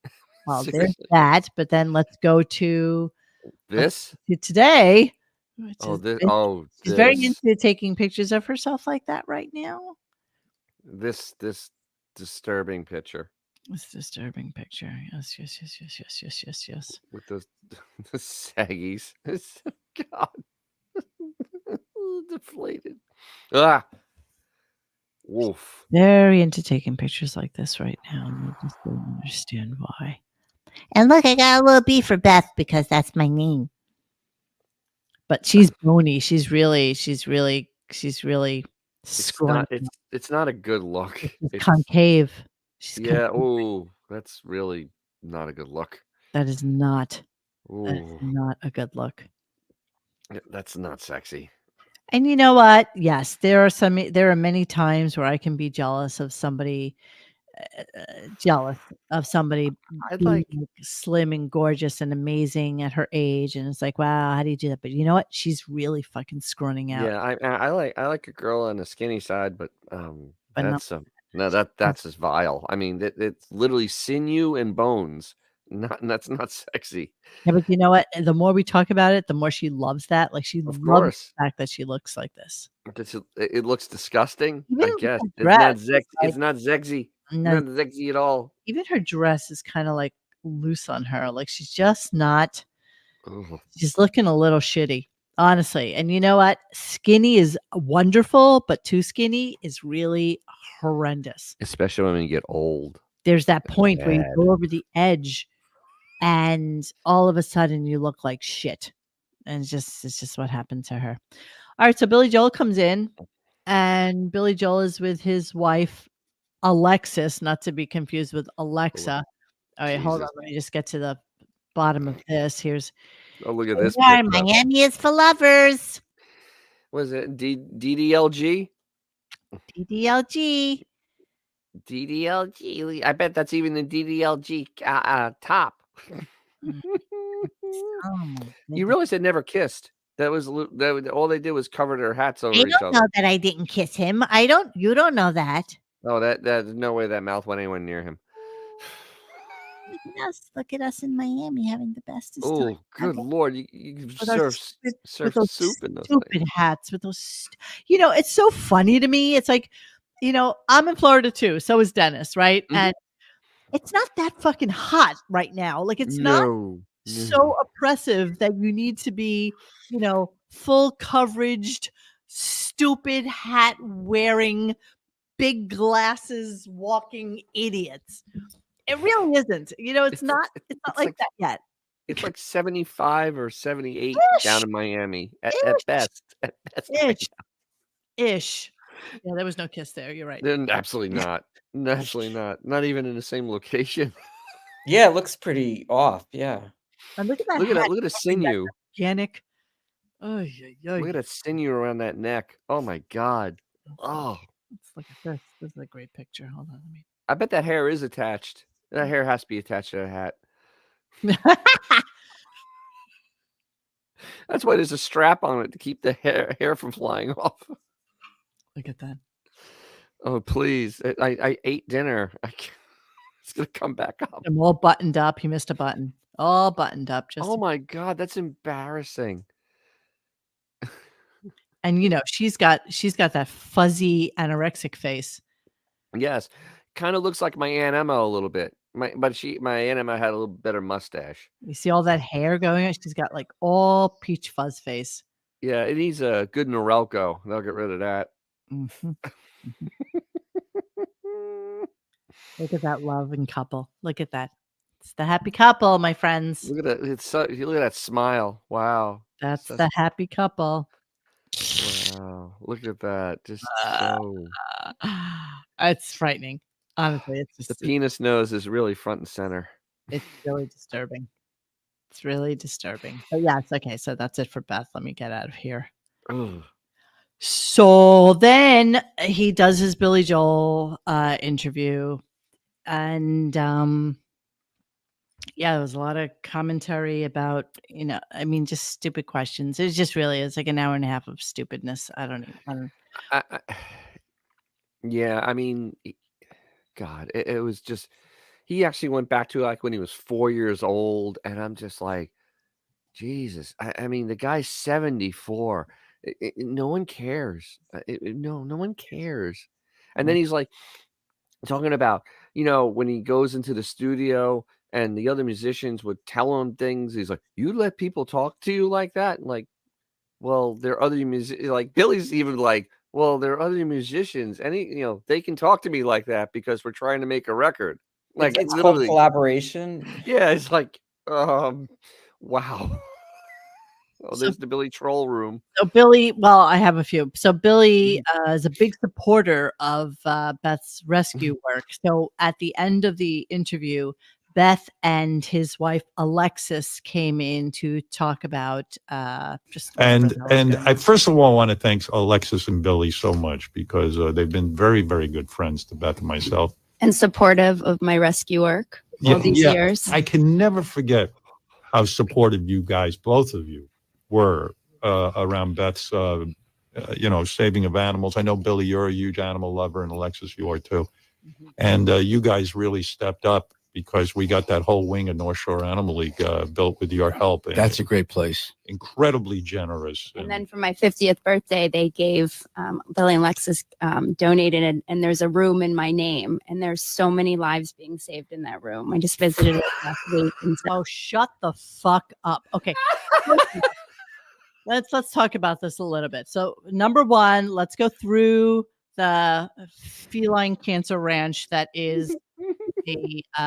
Well, there's Seriously. that. But then let's go to This. today. Which Oh, is this. very- Oh, she's very this. into taking pictures of herself like that right now. This disturbing picture It's a disturbing picture. Yes. with the saggies. God, deflated. Ah, wolf. Very into taking pictures like this right now. And I just don't understand why. And look, I got a little B for Beth because that's my name. But she's bony. She's really scrawny. It's not a good look. It's concave. She's yeah. concave. Oh, that's really not a good look. That is not Ooh, not a good look. that's not sexy. And you know what? Yes, there are many times where I can be jealous of somebody I'd being like. slim and gorgeous and amazing at her age, and it's like, wow, how do you do that? But you know what? She's really fucking scrawning out. Yeah, I like a girl on the skinny side, but But no. that's just vile. I mean, it's literally sinew and bones. That's not sexy. Yeah, but you know what? The more we talk about it, the more she loves that. Like she Of loves course, the fact that she looks like this. it looks disgusting. Even I with guess her it's dress, not it's like- it's not sexy. No, Not sexy at all. even her dress is kind of like loose on her. Like she's just not. Ugh. She's looking a little shitty, honestly. And you know what? Skinny is wonderful, but too skinny is really horrendous. Especially when you get old. There's that point where you bad. go over the edge, and all of a sudden you look like shit. And it's just what happened to her. All right, so Billy Joel comes in, and Billy Joel is with his wife Alexis, not to be confused with Alexa. All right, hold on. Jesus. Let me just get to the bottom of this. Here's Oh, look at this. yeah, picture. Miami is for lovers. Was it DDLG? DDLG. DDLG. I bet that's even the DDLG top. Oh, You realize they never kissed. That was all they did was cover their hats over I each don't other. know that I didn't kiss him. You don't know that. Oh, there's no way that mouth went anywhere near him. Look at us in Miami having the bestest Oh, time. good Lord! You With our serve those soup in those stupid things. hats with those. It's so funny to me. It's like, I'm in Florida too. So is Dennis, right? Mhm. And it's not that fucking hot right now. Like it's not No. so oppressive that you need to be, full coveraged, stupid hat wearing, big glasses walking idiots. It really isn't. It's not like that yet. It's like 75 or 78 Ish. down in Miami at best. At best. Ish. Yeah, there was no kiss there. You're right. Then absolutely not. Absolutely not. Not even in the same location. Yeah, it looks pretty off. Yeah. And look at that. Look at hat. that. Look at the sinew. Organic. Oh, yeah. Look at that sinew around that neck. Oh my God. Oh, Let's look at this. This is a great picture. Hold on. I bet that hair is attached. That hair has to be attached to that hat. That's why there's a strap on it to keep the hair from flying off. Look at that. Oh, please. I ate dinner. It's gonna come back up. I'm all buttoned up. He missed a button. All buttoned up. Just Oh my God, that's embarrassing. and she's got that fuzzy anorexic face. Yes, kind of looks like my Aunt Emma a little bit. My Aunt Emma had a little better mustache. You see all that hair going on? She's got like all peach fuzz face. Yeah, it needs a good Norelco. They'll get rid of that. Mm-hmm. Look at that loving couple. Look at that. It's the happy couple, my friends. Look at that. Look at that smile. Wow. That's the happy couple. Wow. Look at that. Just so. It's frightening. Honestly, it's just The penis nose is really front and center. It's really disturbing. It's really disturbing. But yeah, it's okay. So that's it for Beth. Let me get out of here. Ugh. So then he does his Billy Joel interview, and yeah, there was a lot of commentary about just stupid questions. It just really is like an hour and a half of stupidness. I don't know. Yeah, I mean, God, it was just. He actually went back to like when he was 4 years old, and I'm just like, Jesus. I mean, the guy's 74. No one cares. No one cares. And then he's like talking about, when he goes into the studio and the other musicians would tell him things. He's like, you let people talk to you like that? And like, well, there are other like Billy's even like, well, there are other musicians, and they can talk to me like that because we're trying to make a record. Like it's called collaboration. Yeah, it's like, wow. Oh, there's the Billy troll room. So Billy, well, I have a few. So Billy is a big supporter of Beth's rescue work. So at the end of the interview, Beth and his wife Alexis came in to talk about just. And I first of all want to thank Alexis and Billy so much because they've been very, very good friends to Beth and myself. And supportive of my rescue work all these years. I can never forget how supportive you guys, both of you, were around Beth's, saving of animals. I know, Billy, you're a huge animal lover, and Alexis, you are too. And you guys really stepped up because we got that whole wing of North Shore Animal League built with your help. And that's a great place. Incredibly generous. And then for my 50th birthday, they gave, Billy and Alexis donated it, and there's a room in my name, and there's so many lives being saved in that room. I just visited it last week. And Oh, shut the fuck up. Okay. Let's talk about this a little bit. So number one, let's go through the feline cancer ranch that is it's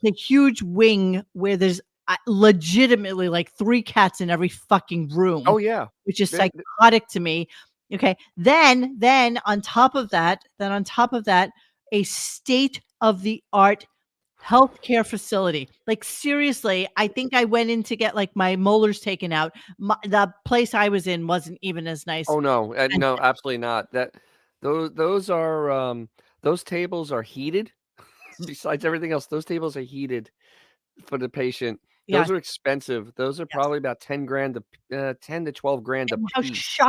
a huge wing where there's legitimately like 3 cats in every fucking room. Oh yeah, which is psychotic to me. Okay, then on top of that, a state-of-the-art healthcare facility. Like seriously, I think I went in to get like my molars taken out. The place I was in wasn't even as nice. Oh no, no, absolutely not. Those tables are heated. Besides everything else, those tables are heated for the patient. Those are expensive. Those are probably about 10 grand to 10 to 12 grand a piece.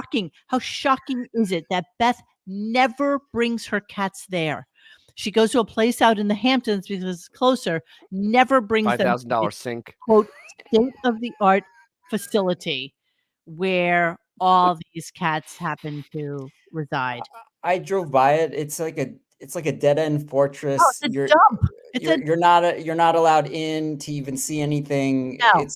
How shocking is it that Beth never brings her cats there? She goes to a place out in the Hamptons because it's closer, never brings them $5,000 sink. Quote, state-of-the-art facility where all these cats happen to reside. I drove by it. It's like a dead-end fortress. Oh, it's a dump. You're not allowed in to even see anything. No.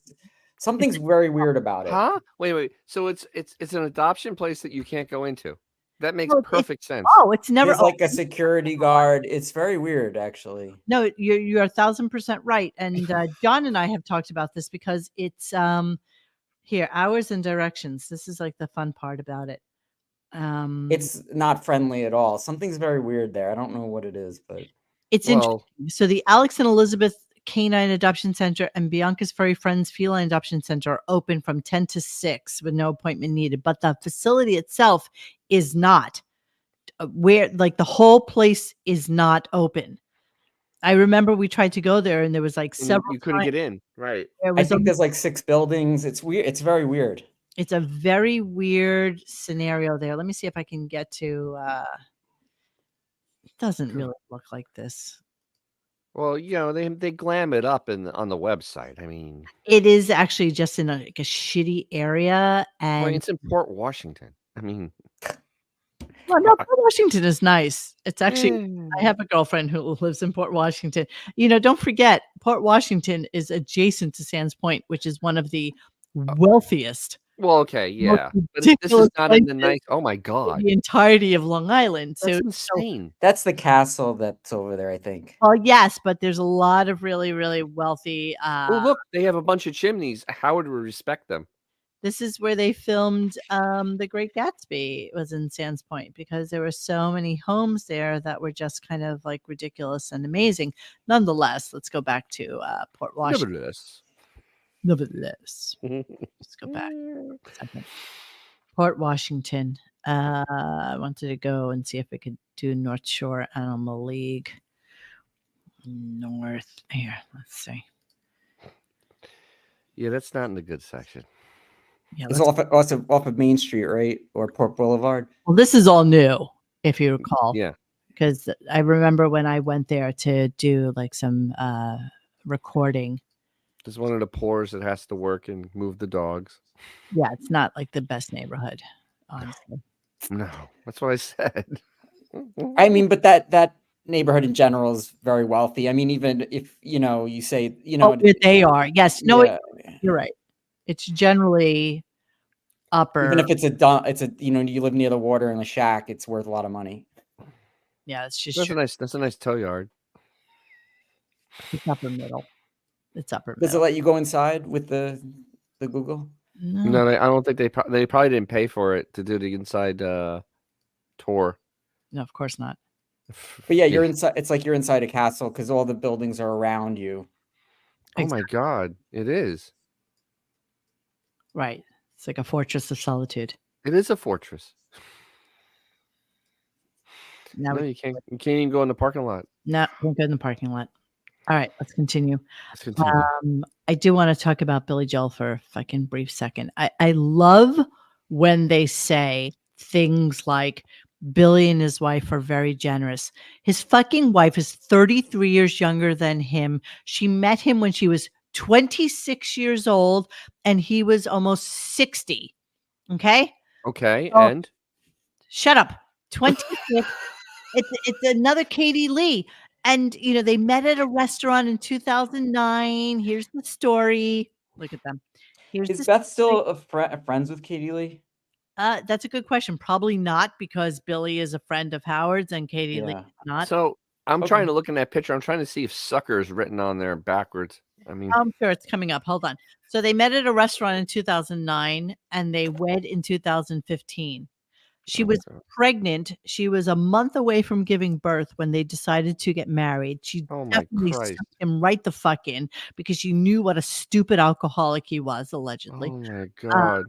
Something's very weird about it. Huh? Wait. So it's an adoption place that you can't go into. That makes perfect sense. Oh, it's never like a security guard. It's very weird, actually. No, you're 1,000% right. And John and I have talked about this because it's here, hours and directions. This is like the fun part about it. It's not friendly at all. Something's very weird there. I don't know what it is, but it's interesting. So the Alex and Elizabeth Canine Adoption Center and Bianca's Furry Friends Feline Adoption Center are open from 10 to 6 with no appointment needed. But the facility itself is not, where like the whole place is not open. I remember we tried to go there and there was like several. You couldn't get in, right? I think there's like 6 buildings. It's weird. It's very weird. It's a very weird scenario there. Let me see if I can get to doesn't really look like this. Well, they glam it up on the website. I mean, It is actually just in a shitty area, well, and it's in Port Washington. I mean, well, no, Port Washington is nice. It's actually, I eh, have a girlfriend who lives in Port Washington. Don't forget, Port Washington is adjacent to Sands Point, which is one of the wealthiest, well, okay, most yeah, but this is ridiculous not in the places nice. Oh my in God, the entirety of Long Island. that's So, insane. That's the castle that's over there, I think. well, yes, but there's a lot of really, really wealthy. Oh, look, they have a bunch of chimneys. Howard would respect them. This is where they filmed The Great Gatsby. It was in Sands Point because there were so many homes there that were just kind of like ridiculous and amazing. Nonetheless, let's go back to Port Washington. Nevertheless, let's go back. a second. Port Washington. I wanted to go and see if I could do North Shore Animal League. North here. Let's see. Yeah, that's not in the good section. Yeah, It's also off of Main Street, right? Or Port Boulevard. well, this is all new, if you recall. Yeah. Because I remember when I went there to do like some recording. There's one of the poors that has to work and move the dogs. Yeah, it's not like the best neighborhood, honestly. No, that's what I said. I mean, but that neighborhood in general is very wealthy. I mean, even if you say They are. Yes. No, yeah. you're right. It's generally upper. Even if it's a you live near the water in a shack, it's worth a lot of money. Yeah, it's just That's a nice tow yard. It's upper middle. It's upper Does it middle. let you go inside with the Google? No, I don't think they probably didn't pay for it to do the inside tour. No, of course not. But yeah, you're inside. It's like you're inside a castle because all the buildings are around you. Oh my God, it is. Right. It's like a fortress of solitude. It is a fortress. Now No, you can't even go in the parking lot. No, don't go in the parking lot. All right, let's continue. Let's continue. I do want to talk about Billy Joel for a fucking brief second. I love when they say things like Billy and his wife are very generous. His fucking wife is 33 years younger than him. She met him when she was 26 years old and he was almost 60. Okay? Okay, So, and shut up. 26. It's another Katie Lee. And they met at a restaurant in 2009. Here's the story. Look at them. Is Beth still friends with Katie Lee? That's a good question. Probably not, because Billy is a friend of Howard's and Katie Lee is not. So I'm trying to look in that picture. I'm trying to see if sucker is written on there backwards. I mean, I'm sure it's coming up. Hold on. So they met at a restaurant in 2009 and they wed in 2015. She was pregnant. She was a month away from giving birth when they decided to get married. She definitely Christ. sucked him right the fuck in because she knew what a stupid alcoholic he was, allegedly. oh my God.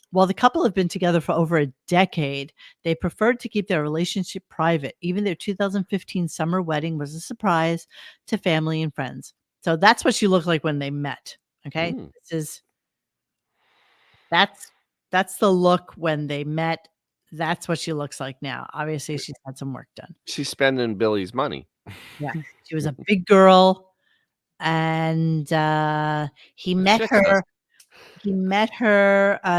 While the couple have been together for over a decade, they preferred to keep their relationship private. Even their 2015 summer wedding was a surprise to family and friends. So that's what she looked like when they met. Okay. That's the look when they met. That's what she looks like now. Obviously, she's had some work done. She's spending Billy's money. Yeah. She was a big girl. And he met her.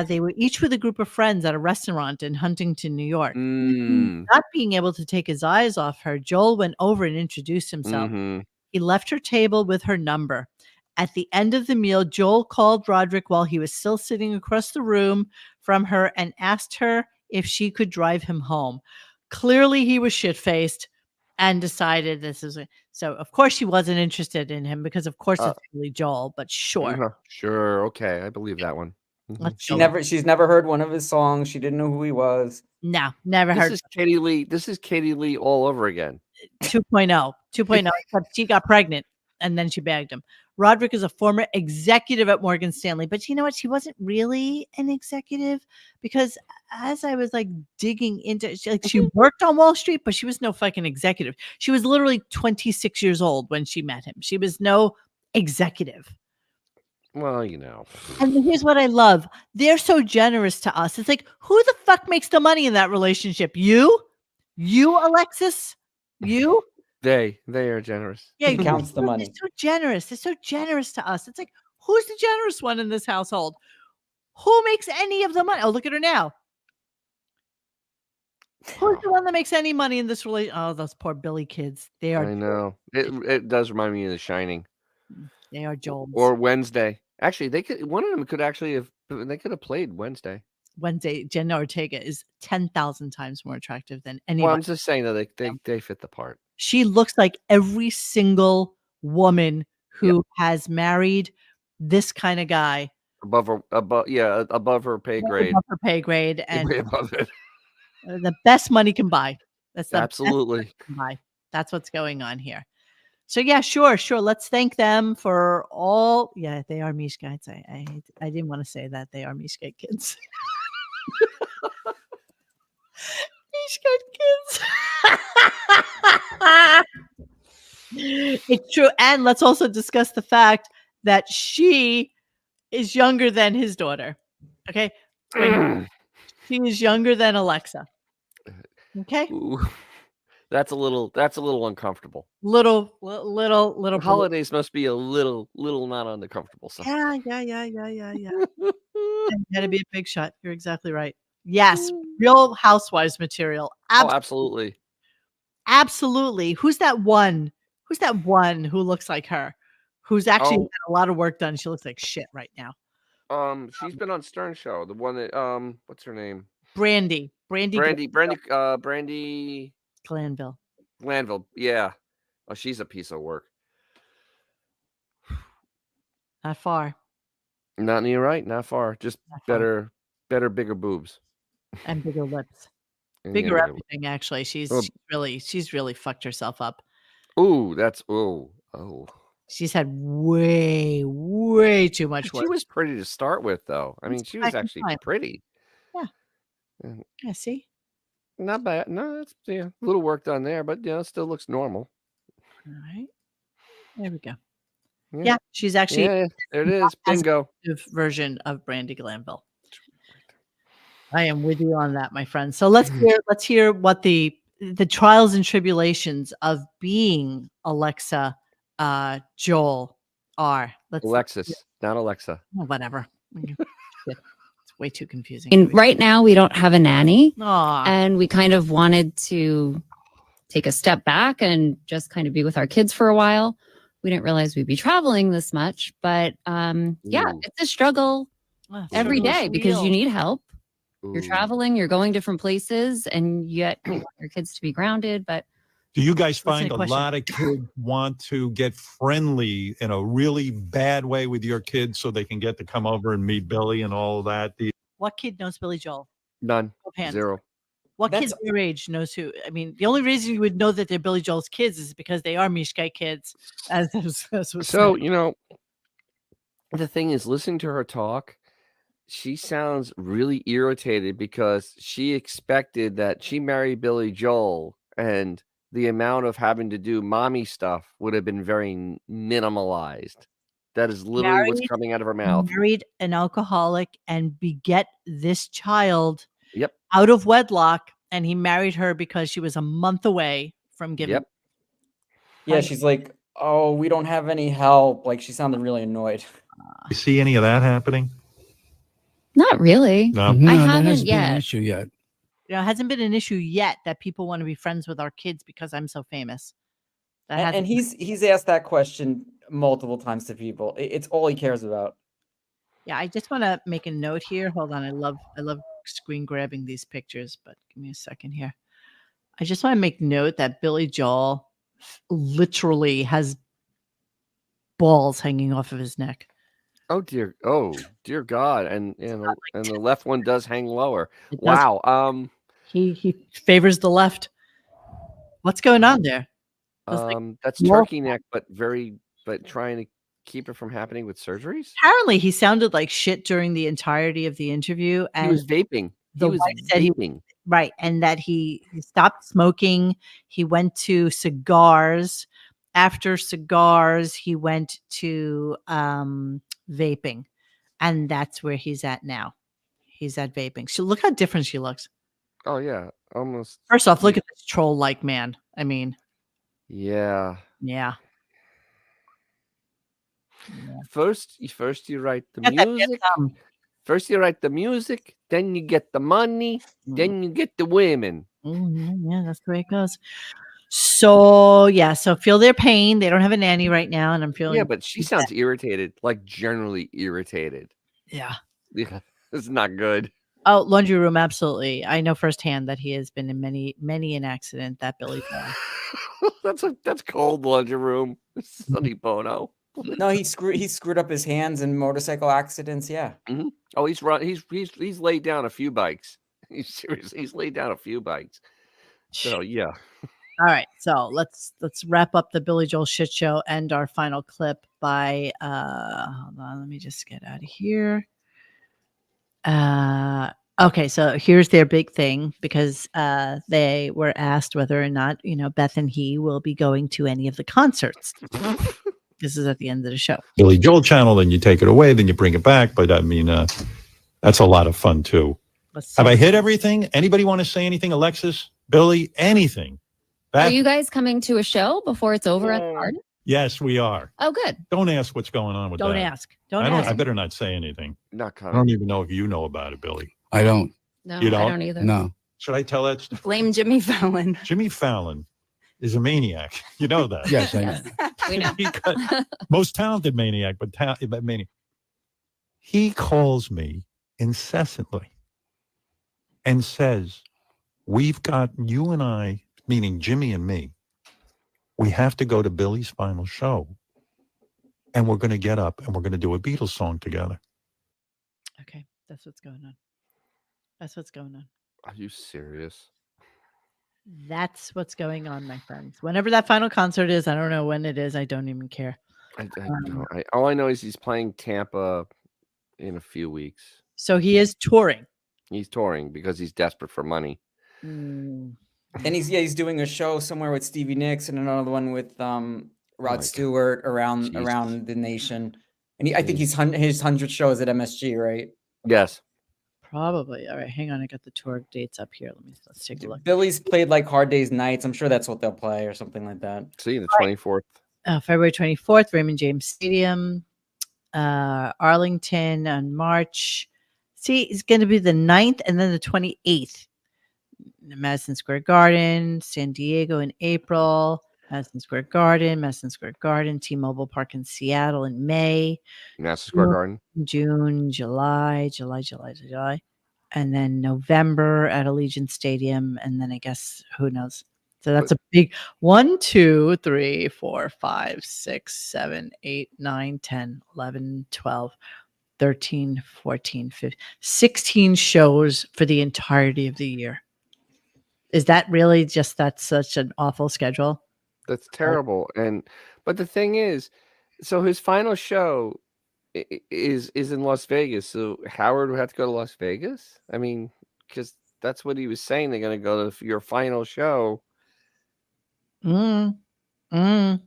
They were each with a group of friends at a restaurant in Huntington, New York. Not being able to take his eyes off her, Joel went over and introduced himself. He left her table with her number. At the end of the meal, Joel called Roderick while he was still sitting across the room from her and asked her if she could drive him home. Clearly, he was shit-faced and decided this is so. Of course, she wasn't interested in him because, of course, it's really Joel. But sure, Sure, okay, I believe that one. She's never heard one of his songs. She didn't know who he was. No, never heard. This is Katie Lee. This is Katie Lee all over again. 2.0, except she got pregnant and then she bagged him. Roderick is a former executive at Morgan Stanley, but you know what? She wasn't really an executive because as I was like digging into, she worked on Wall Street, but she was no fucking executive. She was literally 26 years old when she met him. She was no executive. Well, And here's what I love. They're so generous to us. It's like, who the fuck makes the money in that relationship? You, Alexis? You? They are generous. Yeah, He counts the money. They're so generous. They're so generous to us. It's like, who's the generous one in this household? Who makes any of the money? Oh, look at her now. Who's the one that makes any money in this relation? Oh, those poor Billy kids. They are. I know. It does remind me of The Shining. They are Joel's. Or Wednesday. Actually, one of them could actually have. They could have played Wednesday. Wednesday. Jenna Ortega is 10,000 times more attractive than anybody. Well, I'm just saying that they fit the part. She looks like every single woman who has married this kind of guy. Above her pay grade. Above her pay grade, and Way above it. the best money can buy. That's the Absolutely. best money can buy. That's what's going on here. So yeah, sure. Let's thank them for all. Yeah, they are Mishkites. I didn't want to say that they are Mishkite kids. Mishkite kids. It's true. And let's also discuss the fact that she is younger than his daughter. Okay. She is younger than Alexa. Okay. Ooh, that's a little uncomfortable. Little. Holidays must be a little not on the comfortable side. Yeah. And gotta be a big shot. You're exactly right. Yes, Real Housewives material. Absolutely. Absolutely. Who's that one? Who's that one who looks like her? Who's actually had a lot of work done. She looks like shit right now. She's been on Stern Show. The one that what's her name? Brandy Glanville. Glanville. Yeah. Oh, she's a piece of work. Not far. Not near right. Not far. Just better, bigger boobs and bigger lips. And Bigger yeah, everything. Actually, she's really fucked herself up. Oh, She's had way too much work. She was pretty to start with, though. I mean, she was actually pretty. Yeah. Yeah. See. Not bad. No, it's a little work done there, but it still looks normal. All right. There we go. Yeah, she's actually there it is. Bingo. Version of Brandy Glanville. I am with you on that, my friend. So let's hear what the trials and tribulations of being Alexa Joel are. Alexis, not Alexa. Oh, whatever. It's way too confusing. And right now we don't have a nanny. Aww. And we kind of wanted to take a step back and just kind of be with our kids for a while. We didn't realize we'd be traveling this much, but it's a struggle every day because you need help. You're traveling, you're going different places, and yet you want your kids to be grounded. But do you guys find a lot of kids want to get friendly in a really bad way with your kids so they can get to come over and meet Billy and all of that? What kid knows Billy Joel? None. Zero. What kids their age knows who? I mean, the only reason you would know that they're Billy Joel's kids is because they are Mishkai kids. So, the thing is, listening to her talk, she sounds really irritated because she expected that she married Billy Joel and the amount of having to do mommy stuff would have been very minimalized. That is literally what's coming out of her mouth. Married an alcoholic and beget this child Yep. out of wedlock, and he married her because she was a month away from giving. Yep. Yeah, she's like, oh, we don't have any help. Like, she sounded really annoyed. You see any of that happening? Not really. No, I haven't been yet. an issue yet. It hasn't been an issue yet that people want to be friends with our kids because I'm so famous. And he's asked that question multiple times to people. It's all he cares about. Yeah, I just want to make a note here. Hold on. I love screen grabbing these pictures, but give me a second here. I just want to make note that Billy Joel literally has balls hanging off of his neck. Oh dear God. And the left one does hang lower. Wow. He favors the left. What's going on there? That's turkey neck, but trying to keep it from happening with surgeries. Apparently, he sounded like shit during the entirety of the interview. And he was vaping. Right, and that he stopped smoking. He went to cigars. After cigars, he went to vaping, and that's where he's at now. He's at vaping. So look how different she looks. Oh yeah, almost. First off, look at this troll-like man. I mean, Yeah. Yeah. First you write the Get that shit music. done. First you write the music, then you get the money, then you get the women. Yeah, that's the way it goes. So yeah, so feel their pain. They don't have a nanny right now, and I'm feeling. Yeah, but she sounds irritated, like generally irritated. Yeah. Yeah, it's not good. Oh, laundry room, absolutely. I know firsthand that he has been in many an accident. That Billy Boy. That's cold laundry room. Sonny Bono. No, he screwed up his hands in motorcycle accidents. Yeah. Mm-hmm. Oh, he's laid down a few bikes. He's laid down a few bikes. So yeah. All right, so let's wrap up the Billy Joel shit show and our final clip by hold on, let me just get out of here. Okay, so here's their big thing because they were asked whether or not, Beth and he will be going to any of the concerts. This is at the end of the show. Billy Joel channel, then you take it away, then you bring it back. But I mean, that's a lot of fun too. Have I hit everything? Anybody want to say anything? Alexis, Billy, anything? Are you guys coming to a show before it's over at the garden? Yes, we are. Oh, good. Don't ask what's going on with Don't that. ask. Don't ask. I better not say anything. Not I coming. don't even know if you know about it, Billy. I don't. No, You I don't? don't either. No. Should I tell that story? Blame Jimmy Fallon. Jimmy Fallon is a maniac. You know that. Yes, I know. We know. Most talented maniac, but maniac. He calls me incessantly and says, "We've got you and I, meaning Jimmy and me. We have to go to Billy's final show, and we're going to get up and we're going to do a Beatles song together." Okay, that's what's going on. That's what's going on. Are you serious? That's what's going on, my friends. Whenever that final concert is, I don't know when it is. I don't even care. All I know is he's playing Tampa in a few weeks. So he is touring. He's touring because he's desperate for money. And he's doing a show somewhere with Stevie Nicks and another one with Rod Stewart around the nation. And I think his 100 shows at MSG, right? Yes. Probably. All right, hang on. I got the tour dates up here. Let's take a look. Billy's played like Hard Days Nights. I'm sure that's what they'll play or something like that. See, the 24th. February 24th, Raymond James Stadium, Arlington on March. See, it's going to be the 9th and then the 28th. Madison Square Garden, San Diego in April, Madison Square Garden, T-Mobile Park in Seattle in May. Madison Square Garden. June, July. And then November at Allegiant Stadium. And then I guess, who knows? So that's a big 1, 2, 3, 4, 5, 6, 7, 8, 9, 10, 11, 12, 13, 14, 15, 16 shows for the entirety of the year. Is that really just that's such an awful schedule? That's terrible. But the thing is, so his final show is in Las Vegas. So Howard would have to go to Las Vegas. I mean, because that's what he was saying. They're going to go to your final show. We don't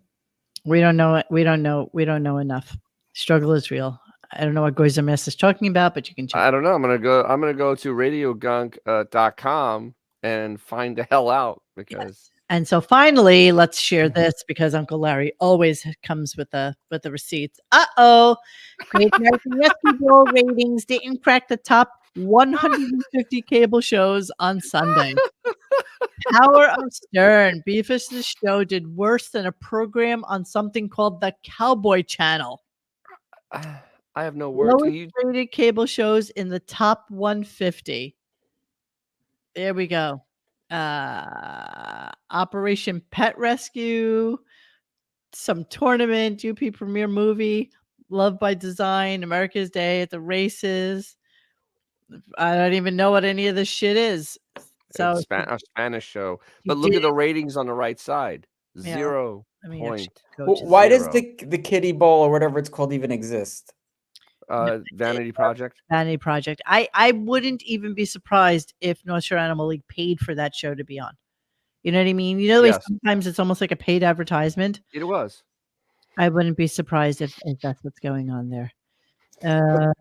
know it. We don't know enough. Struggle is real. I don't know what Goizer Mess is talking about, but you can check. I don't know. I'm gonna go to radiogunk.com and find the hell out because. Yes. And so finally, let's share this because Uncle Larry always comes with the receipts. Great American Rescue Bowl ratings didn't crack the top 150 cable shows on Sunday. Power of Stern, Beavis' show did worse than a program on something called the Cowboy Channel. I have no words. Lowest rated cable shows in the top 150. There we go. Operation Pet Rescue, some tournament, UP premiere movie, Love by Design, America's Day at the Races. I don't even know what any of this shit is. So It's a Spanish show, but look at the ratings on the right side. 0 point. Why does the Kiddie Bowl or whatever it's called even exist? Vanity Project. Vanity Project. I wouldn't even be surprised if North Shore Animal League paid for that show to be on. You know what I mean? You know, the way sometimes it's almost like a paid advertisement. It was. I wouldn't be surprised if that's what's going on there.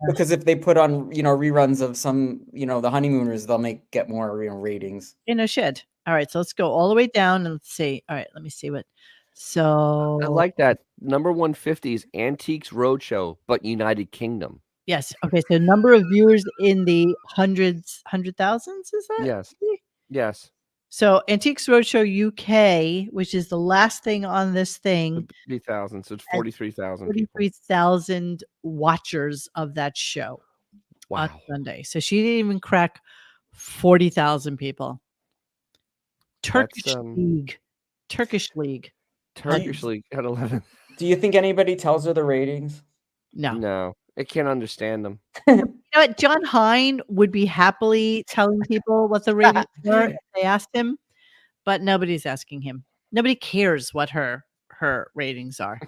Because if they put on, reruns of some, the Honeymooners, they'll get more, ratings. Shit. All right, so let's go all the way down and let's see. All right, let me see what. So I like that. Number 150 is Antiques Roadshow, but United Kingdom. Yes. Okay. So number of viewers in the hundred thousands, is that? Yes. Yes. So Antiques Roadshow UK, which is the last thing on this thing, 3,000. So it's has 43,000 people. 43,000 watchers of that show on Wow. Sunday. So she didn't even crack 40,000 people. Turkish League. Turkish League. Turkish League at 11. Do you think anybody tells her the ratings? No. No. It can't understand them. You know what? John Hine would be happily telling people what the ratings were if they asked him, but nobody's asking him. Nobody cares what her ratings are.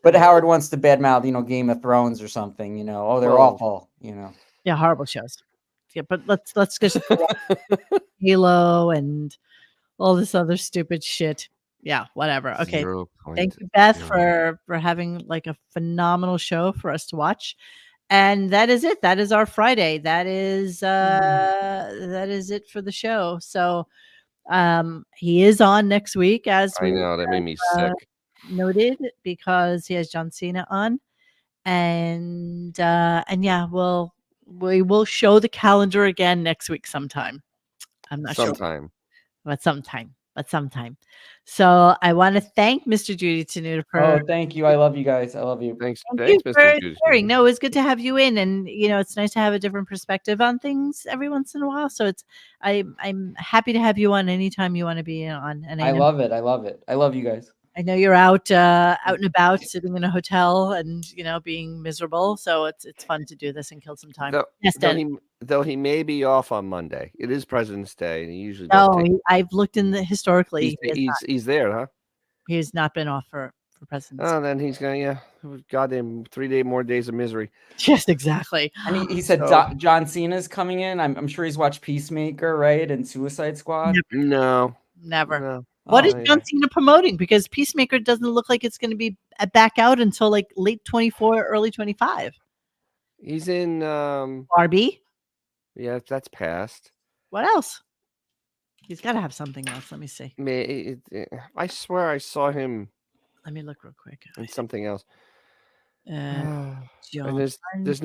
But Howard wants to badmouth, Game of Thrones or something, Oh, they're awful, Yeah, horrible shows. Yeah, but let's just Halo and all this other stupid shit. Yeah, whatever. Okay. Thank you, Beth, for having like a phenomenal show for us to watch. And that is it. That is our Friday. That is it for the show. So he is on next week, as I know that made me sick. Noted, because he has John Cena on. And yeah, we will show the calendar again next week sometime. I'm not sure. But sometime. So I want to thank Mr. Judy Tenuta for. Oh, thank you. I love you guys. I love you. Thanks, Mr. Judy. No, it's good to have you in, and it's nice to have a different perspective on things every once in a while. So I'm happy to have you on anytime you want to be on. And I love it. I love it. I love you guys. I know you're out and about, sitting in a hotel, and being miserable. So it's fun to do this and kill some time. Though he may be off on Monday. It is President's Day, and he usually. I've looked in the historically. He's there, huh? He has not been off for President's Day. Oh, then he's gonna goddamn 3 more days of misery. Yes, exactly. And he said John Cena's coming in. I'm sure he's watched Peacemaker, right, and Suicide Squad. No, never. No. What is John Cena promoting? Because Peacemaker doesn't look like it's going to be back out until like late 24, early 25. He's in Barbie. Yeah, that's past. What else? He's got to have something else. Let me see. I swear I saw him. Let me look real quick. And something else. John. And there's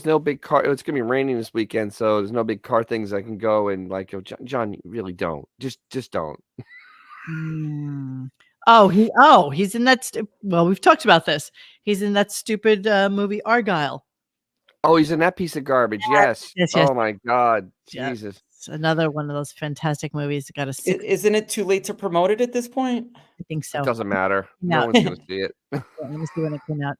no big car. It's gonna be raining this weekend, so there's no big car things I can go and like. John, you really don't. Just don't. He's in that. Well, we've talked about this. He's in that stupid movie Argyle. Oh, he's in that piece of garbage. Yes. Oh my God, Jesus! It's another one of those fantastic movies. Got a. Isn't it too late to promote it at this point? I think so. It doesn't matter. No one's gonna see it. Let me see when it came out.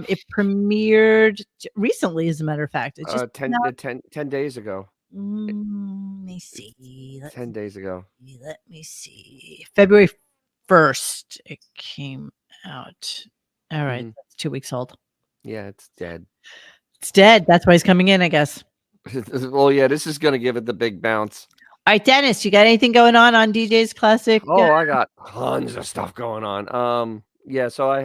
It premiered recently, as a matter of fact. It just 10 days ago. Let me see. 10 days ago. Let me see. February 1st, it came out. All right. That's 2 weeks old. Yeah, it's dead. It's dead. That's why he's coming in, I guess. Well, yeah, this is going to give it the big bounce. All right, Dennis, you got anything going on DJ's Classic? Oh, I got tons of stuff going on. Yeah, so I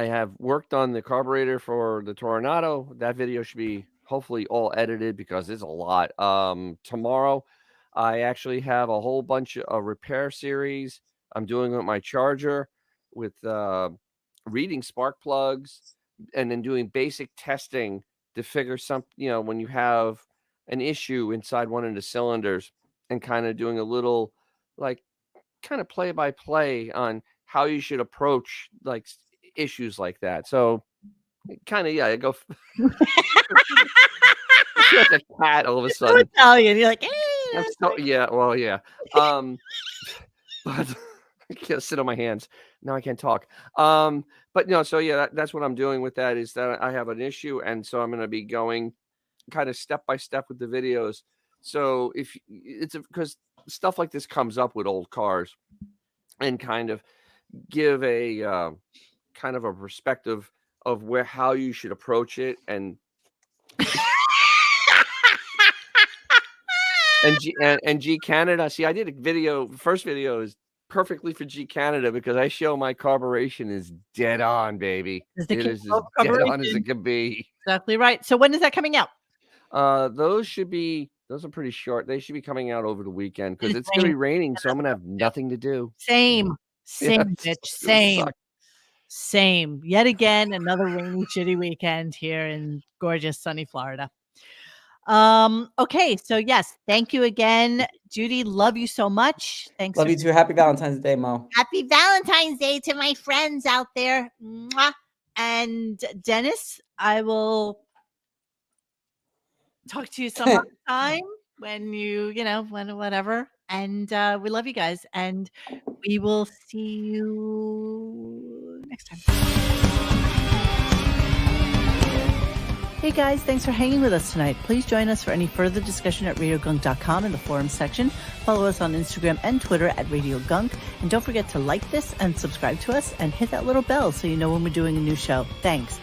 have worked on the carburetor for the Toronado. That video should be hopefully all edited because it's a lot. Tomorrow, I actually have a whole bunch of repair series I'm doing with my charger, with reading spark plugs, and then doing basic testing to figure when you have an issue inside one of the cylinders, and kind of doing a little kind of play by play on how you should approach issues like that. So kind of, I go like a cat all of a sudden. So Italian. You're like, yeah, well, yeah. But I can't sit on my hands. Now I can't talk. But no, so yeah, that's what I'm doing with that, is that I have an issue, and so I'm going to be going kind of step by step with the videos. So because stuff like this comes up with old cars, and kind of give a kind of a perspective of how you should approach it, and and G Canada. See, I did a video. First video is perfectly for G Canada because I show my carburation is dead on, baby. It is as dead on as it can be. Exactly right. So when is that coming out? Those should be Those are pretty short. They should be coming out over the weekend because It's it's going to be raining. raining, so I'm going to have nothing to do. Same, Yeah, bitch, it's gonna same, suck. same. Yet again, another rainy, shitty weekend here in gorgeous, sunny Florida. Okay, so yes, thank you again, Judy. Love you so much. Thanks. Love you too. Happy Valentine's Day, Mo. Happy Valentine's Day to my friends out there. Mwah. And Dennis, I will talk to you some other time when when whatever. And we love you guys, and we will see you next time. Hey guys, thanks for hanging with us tonight. Please join us for any further discussion at radiogunk.com in the forum section. Follow us on Instagram and Twitter at Radio Gunk. And don't forget to like this and subscribe to us and hit that little bell so you know when we're doing a new show. Thanks.